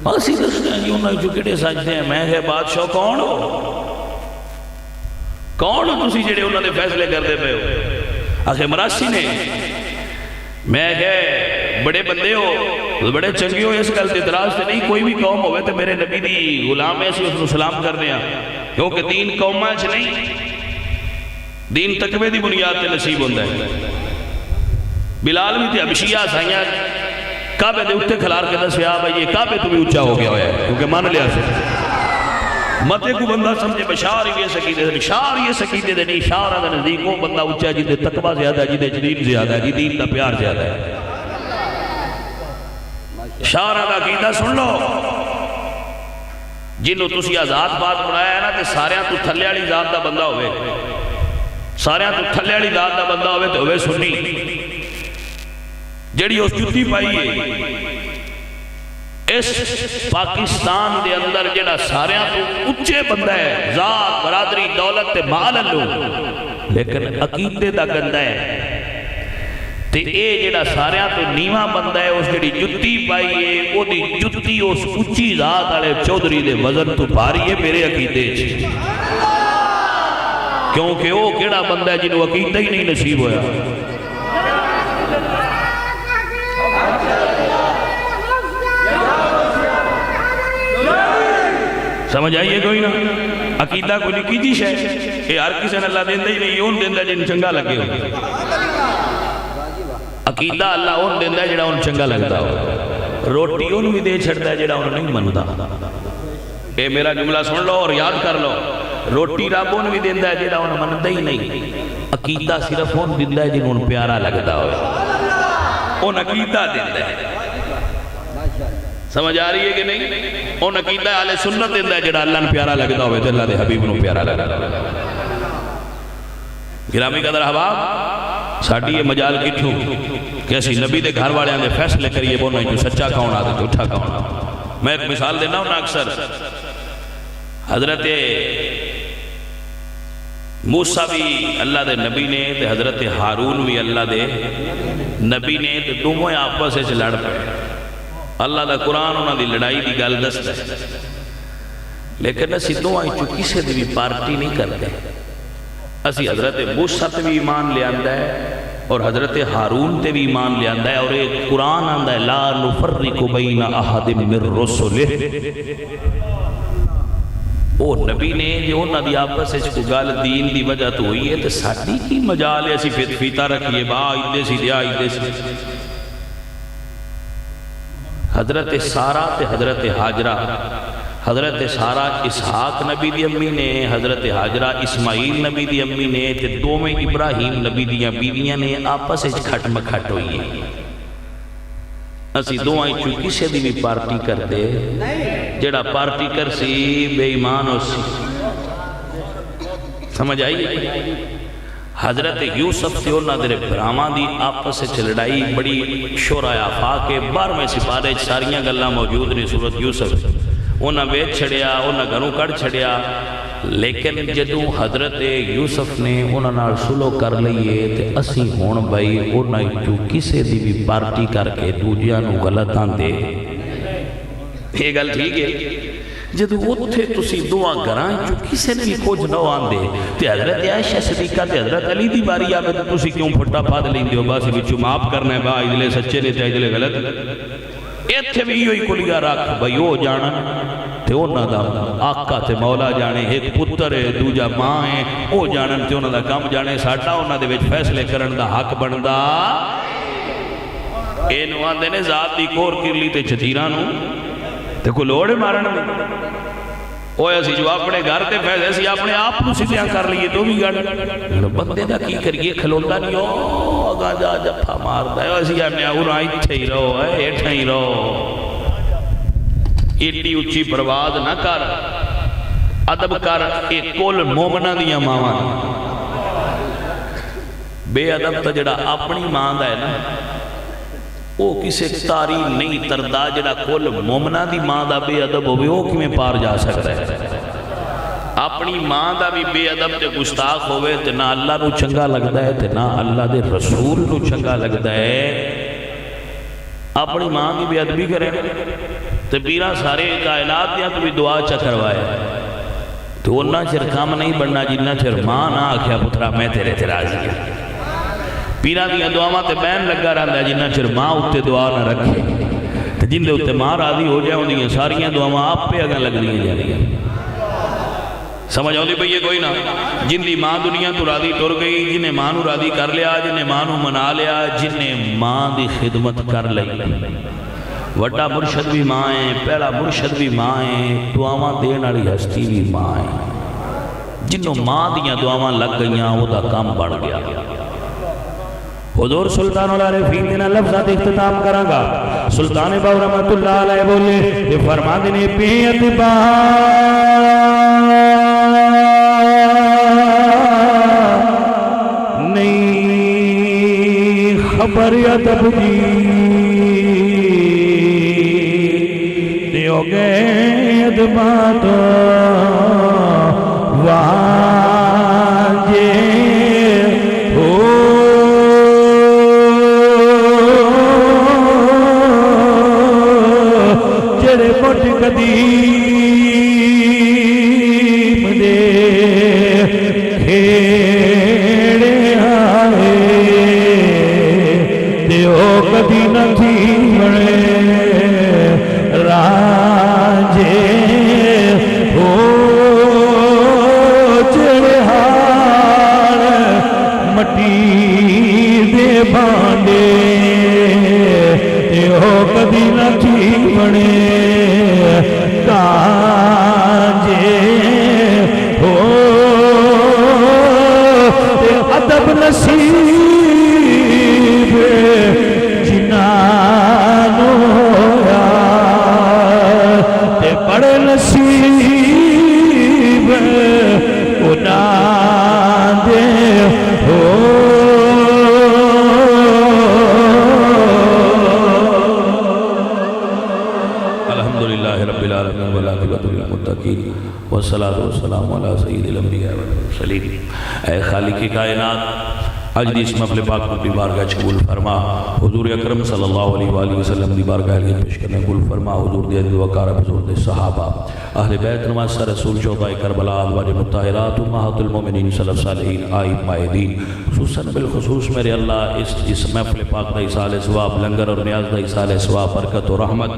اسی دستے ہیں جی انہوں نے جو کڑے سجدے ہیں میں کہ بادشاہ کون ہو؟ کون ہو تسی جڑے انہوں نے فیصلے کرتے پے ہو؟ آخر مراسی نے میں کہ بڑے بندے ہو بڑے چنگے ہو اس گل تے اعتراض تے نہیں کوئی بھی قوم ہوئے تے میرے نبی دی غلام ہے اسی اس کو سلام کرنے ہیں کیونکہ دین قوماں چ نہیں دین تقوی دی بنیاد تے نصیب ہوندہ ہے بلال بھی تے حبشیہ سائیاں کعبے دے اٹھے کھلار کے دسیا بھائی یہ کعبے تو بھی اونچا ہو گیا ہے کیونکہ مان لیا سے متے کو بندہ سمجھے بشار یہ سکیدے دے بشار یہ سکیدے دے نہیں شار آدھا نزدیک وہ بندہ اونچا جی دے تقوی زیادہ ہے جی دے دین زیادہ ہے جی دین دا پیار زیادہ ہے شار آدھا عقیدہ سن لو جنہوں تسی آزاد بات بنایا ہے نا تے ساریاں تو تھلے والی ذات دا بندہ ہوئے ساریاں تو تھلے والی ذات دا بندہ ہوئے تو ہوئے سنی جڑی اس جتی پائی ہے اس پاکستان دے اندر جڑا ساریاں تو اچھے بندہ ہے ذات برادری دولت تے مال اللہ لیکن عقیدے دا گندہ ہے تے اے جڑا ساریاں تو نیواں بندہ ہے اس جڑی جتی پائی ہے وہ دی جتی اس اچھی ذات والے چودھری دے وزن تو بھاری ہے میرے عقیدے چ کیونکہ وہ کیڑا بندہ ہے جنہوں عقیدہ ہی نہیں نصیب ہویا سمجھ آئیے کوئی نا عقیدہ کو لکھی جی شے کہ ہر کسی نے اللہ دیندہ ہی نہیں اون دیندہ جن چنگا لگے ہو عقیدہ اللہ اون دیندہ ہے جڑا ان چنگا لگتا ہو روٹی ان بھی دے چھڑتا ہے جڑا انہوں نہیں منتا اے میرا جملہ سن لو اور یاد کر لو روٹی رب ان بھی دیندہ ہے جڑا انہوں منتا ہی نہیں عقیدہ صرف ان دیندہ ہے جنہوں ان پیارا لگتا ہو ان عقیدہ دیندہ ہے سمجھ آ رہی ہے کہ نہیں ان عقیدہ اہل سنت دیندہ ہے جڑا اللہ نے پیارا لگتا ہوئے تو اللہ دے حبیب نے پیارا لگتا ہوئے گرامی قدر احباب ساڑھی یہ مجال کٹھوں کہ اسی نبی دے گھر والے آنے فیصلے کریے بولنا جو سچا کون آدھے جھوٹا کون آدھے میں ایک مثال دینا ہوں نا اکثر حضرت موسیٰ بھی اللہ دے نبی نے تے حضرت ہارون بھی اللہ دے نبی نے تے دوموں آپس سے لڑ پڑے اللہ دا قرآن انہوں دی لڑائی دی گل دستا ہے لیکن اسی دو آئی چکی سے بھی پارٹی نہیں کرتے اسی حضرت موسیٰ تے بھی ایمان لے آندہ ہے اور حضرت ہارون تے بھی ایمان لے آندہ ہے اور ایک قرآن آندہ ہے لا نفرق بین احد من رسلہ او نبی نے جو انہوں دی آپس سے کو گال دین دی وجہ تو ہوئی ہے تو ساڑھی کی مجال ہے اسی فیتہ رکھئے با آئیدے سی دیا آئیدے سی حضرت سارہ تے حضرت حاجرہ حضرت سارہ اسحاق نبی دی امی نے حضرت حاجرہ اسماعیل نبی دی امی نے تے دو میں ابراہیم نبی دیاں بیویاں نے آپس سے کھٹ مکھٹ ہوئی ہے اسی دو آئی چوکی سے دی بھی پارٹی کر دے جڑا پارٹی کر سی بے ایمان ہو سی سمجھ آئی حضرت یوسف سے انہاں دے برامان دی آپس سے لڑائی بڑی شورہ آفاق کے 12ویں سپارے ساریاں گلہ موجود نے سورت یوسف انہاں بیچ چھڑیا انہاں گھروں کڑ چھڑیا لیکن جدو حضرت یوسف نے انہاں نال سلو کر لئیے تے اسی ہون بھائی انہاں جو کسے دی بھی پارٹی کر کے دوجیاں نو غلط آن دے یہ گل ٹھیک ہے جدو اتھے تسی دعا گرائیں جو کسے نے بھی کچھ نہ آن دے تے حضرت عائشہ صدیقہ تے حضرت علی دی باری آگے تو تسی کیوں پھٹا پاد لیں دیو باسی بچو معاف کرنا ہے با ادلے سچے نے تے ادلے غلط ایتھے بھی ہوئی کلیا رکھ بھئی او جانا تے انہاں دا آقا تے مولا جانے ایک پتر ہے دوجا ماں ہے او جانا تے انہاں دا کام جانے ساٹھا انہاں دے وچ فیصلے کرن دا حق بندا اے نوان دے نے ذات دی کور کر لی تے چھتیرانو تے کو لوڑے مارن میں اوہ ایسی جو اپنے گھر تے فیصلے سی اپنے آپ کو سیدھیاں کر لیے تو بھی گھر بندے دا کی کریے کھلوندہ نہیں ہو اگا جا جفا مار دا ہے ایسی اپنے آورا ایتھے ہی رہو ایٹھا ہی رہو ایٹی اچھی پرواز نہ کر ادب کر ایک کل مومنہ دیا مامان بے ادب تا جڑا اپنی ماں دا ہے نا وہ کسے تاری نہیں تردہ جڑا کل مومنہ دی ماں دا بے ادب ہوئے وہ کمیں پار جا سکتا ہے اپنی ماں دا بھی بے ادب تے گستاخ ہوئے تے نہ اللہ نو چنگا لگتا ہے تے نہ اللہ دے رسول نو چنگا لگتا ہے اپنی ماں کی بے ادبی کریں تے پیرا سارے کائنات دیا تو بھی دعا چا کروائے تو انہا چر کام نہیں بڑھنا جنہ چر ماں نہ آکھیا پترا میں تیرے راضی ہے پیرا دیا دعاواں تے بین لگا رہا جنہ چر ماں اتے دعا نہ رکھے جن دے اتے ماں راضی ہو جائے ہوندی ہیں ساریاں دعاواں آپ پہ اگر لگ دیئے جا رہی ہیں سمجھ آؤ دی بھئی یہ کوئی نہ جن دی ماں دنیا تو راضی ٹر گئی جنہیں ماں نو راضی کر لیا جنہیں ماں نو منا لیا جنہیں ماں دی خدمت کر لئی وڈا مرشد بھی ماں ہے پہلا مرشد بھی ماں ہے دعاواں دین والی ہستی بھی ماں ہے جنہوں ماں دیاں دعاواں لگ گئیاں وہ دا کام بڑھ گیا حضور سلطان العارفین دینا لفظات اختتام کرانگا سلطان باو رحمت اللہ علیہ بولے کہ فرما دینے پیت نئی خبر ادب دی دیو گئے ادبات واجے قدیم دے کھیڑے آئے دیو کدی نہ تھی بڑے راجے ہو چڑے ہار مٹی دے باندے دیو کدی نہ تھی بڑے ادب نصیب جنانو ہویا تے بڑے نصیب انہاں دے ہو الحمدللہ رب العالمین والعاقبۃ للمتقین والصلاة والسلام علی سید الانبیاء والمرسلین اے خالق کائنات آج دی اس محفل پاک کی بارگاہ قبول فرما حضور اکرم صلی اللہ علیہ وآلہ وسلم دی بارگاہ علیہ پیش کرنے قبول فرما حضور دی عزت وقار بزرگ دے صحابہ اہل بیت نماز رسول شہداء کربلا ادواج مطہرات امہات المومنین صلی اللہ علیہ آئیم مائدین خصوصاً بالخصوص میرے اللہ اس محفل پاک دا اصال ثواب لنگر اور نیاز دا اصال ثواب برکت و رحمت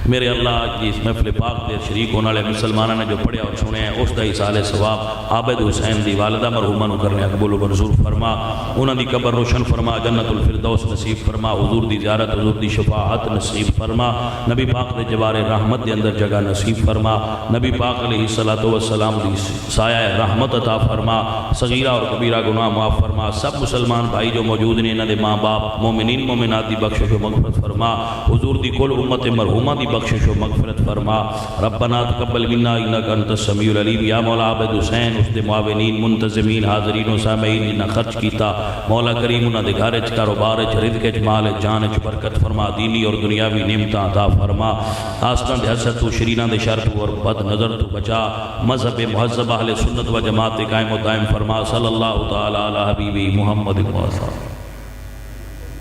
میرے اللہ کی اس محفل پاک دے شریک ہونے والے مسلمانوں نے جو پڑھے اور سنے ہیں اس دا اصال ثواب عابد حسین دی والدہ مرحومہ نو کرنے قبول و منظور فرما انہاں دی قبر روشن فرما جنت الفردوس نصیب فرما حضور دی زیارت حضور دی شفاعت نصیب فرما نبی پاک دے جوار رحمت دے اندر جگہ نصیب فرما نبی پاک علیہ السلام دی سایہ رحمت عطا فرما صغیرہ اور کبیرہ گناہ معاف فرما سب مسلمان بھائی جو موجود نے انہاں دے ماں باپ مومنین مومنات دی بخشش و مغفرت فرما حضور دی کل امت مرحومہ دی بخشش و مغفرت فرما ربنا تقبل منا انک انت السمیع العلیم یا مولا عابد حسین اس دے معاونین منتظمین حاضرین و سامعین جنہاں خرچ کیتا مولا کریم انہاں دے گھر وچ کاروبار وچ رزق وچ مال وچ جان وچ برکت فرما دینی اور دنیاوی نعمتاں عطا فرما آستاں دے حسد تو شریناں دے شر تو اور بد نظر تو بچا مذہب مہذب اہل سنت و جماعت قائم و دائم فرما صلی اللہ تعالی علی حبیبی محمد و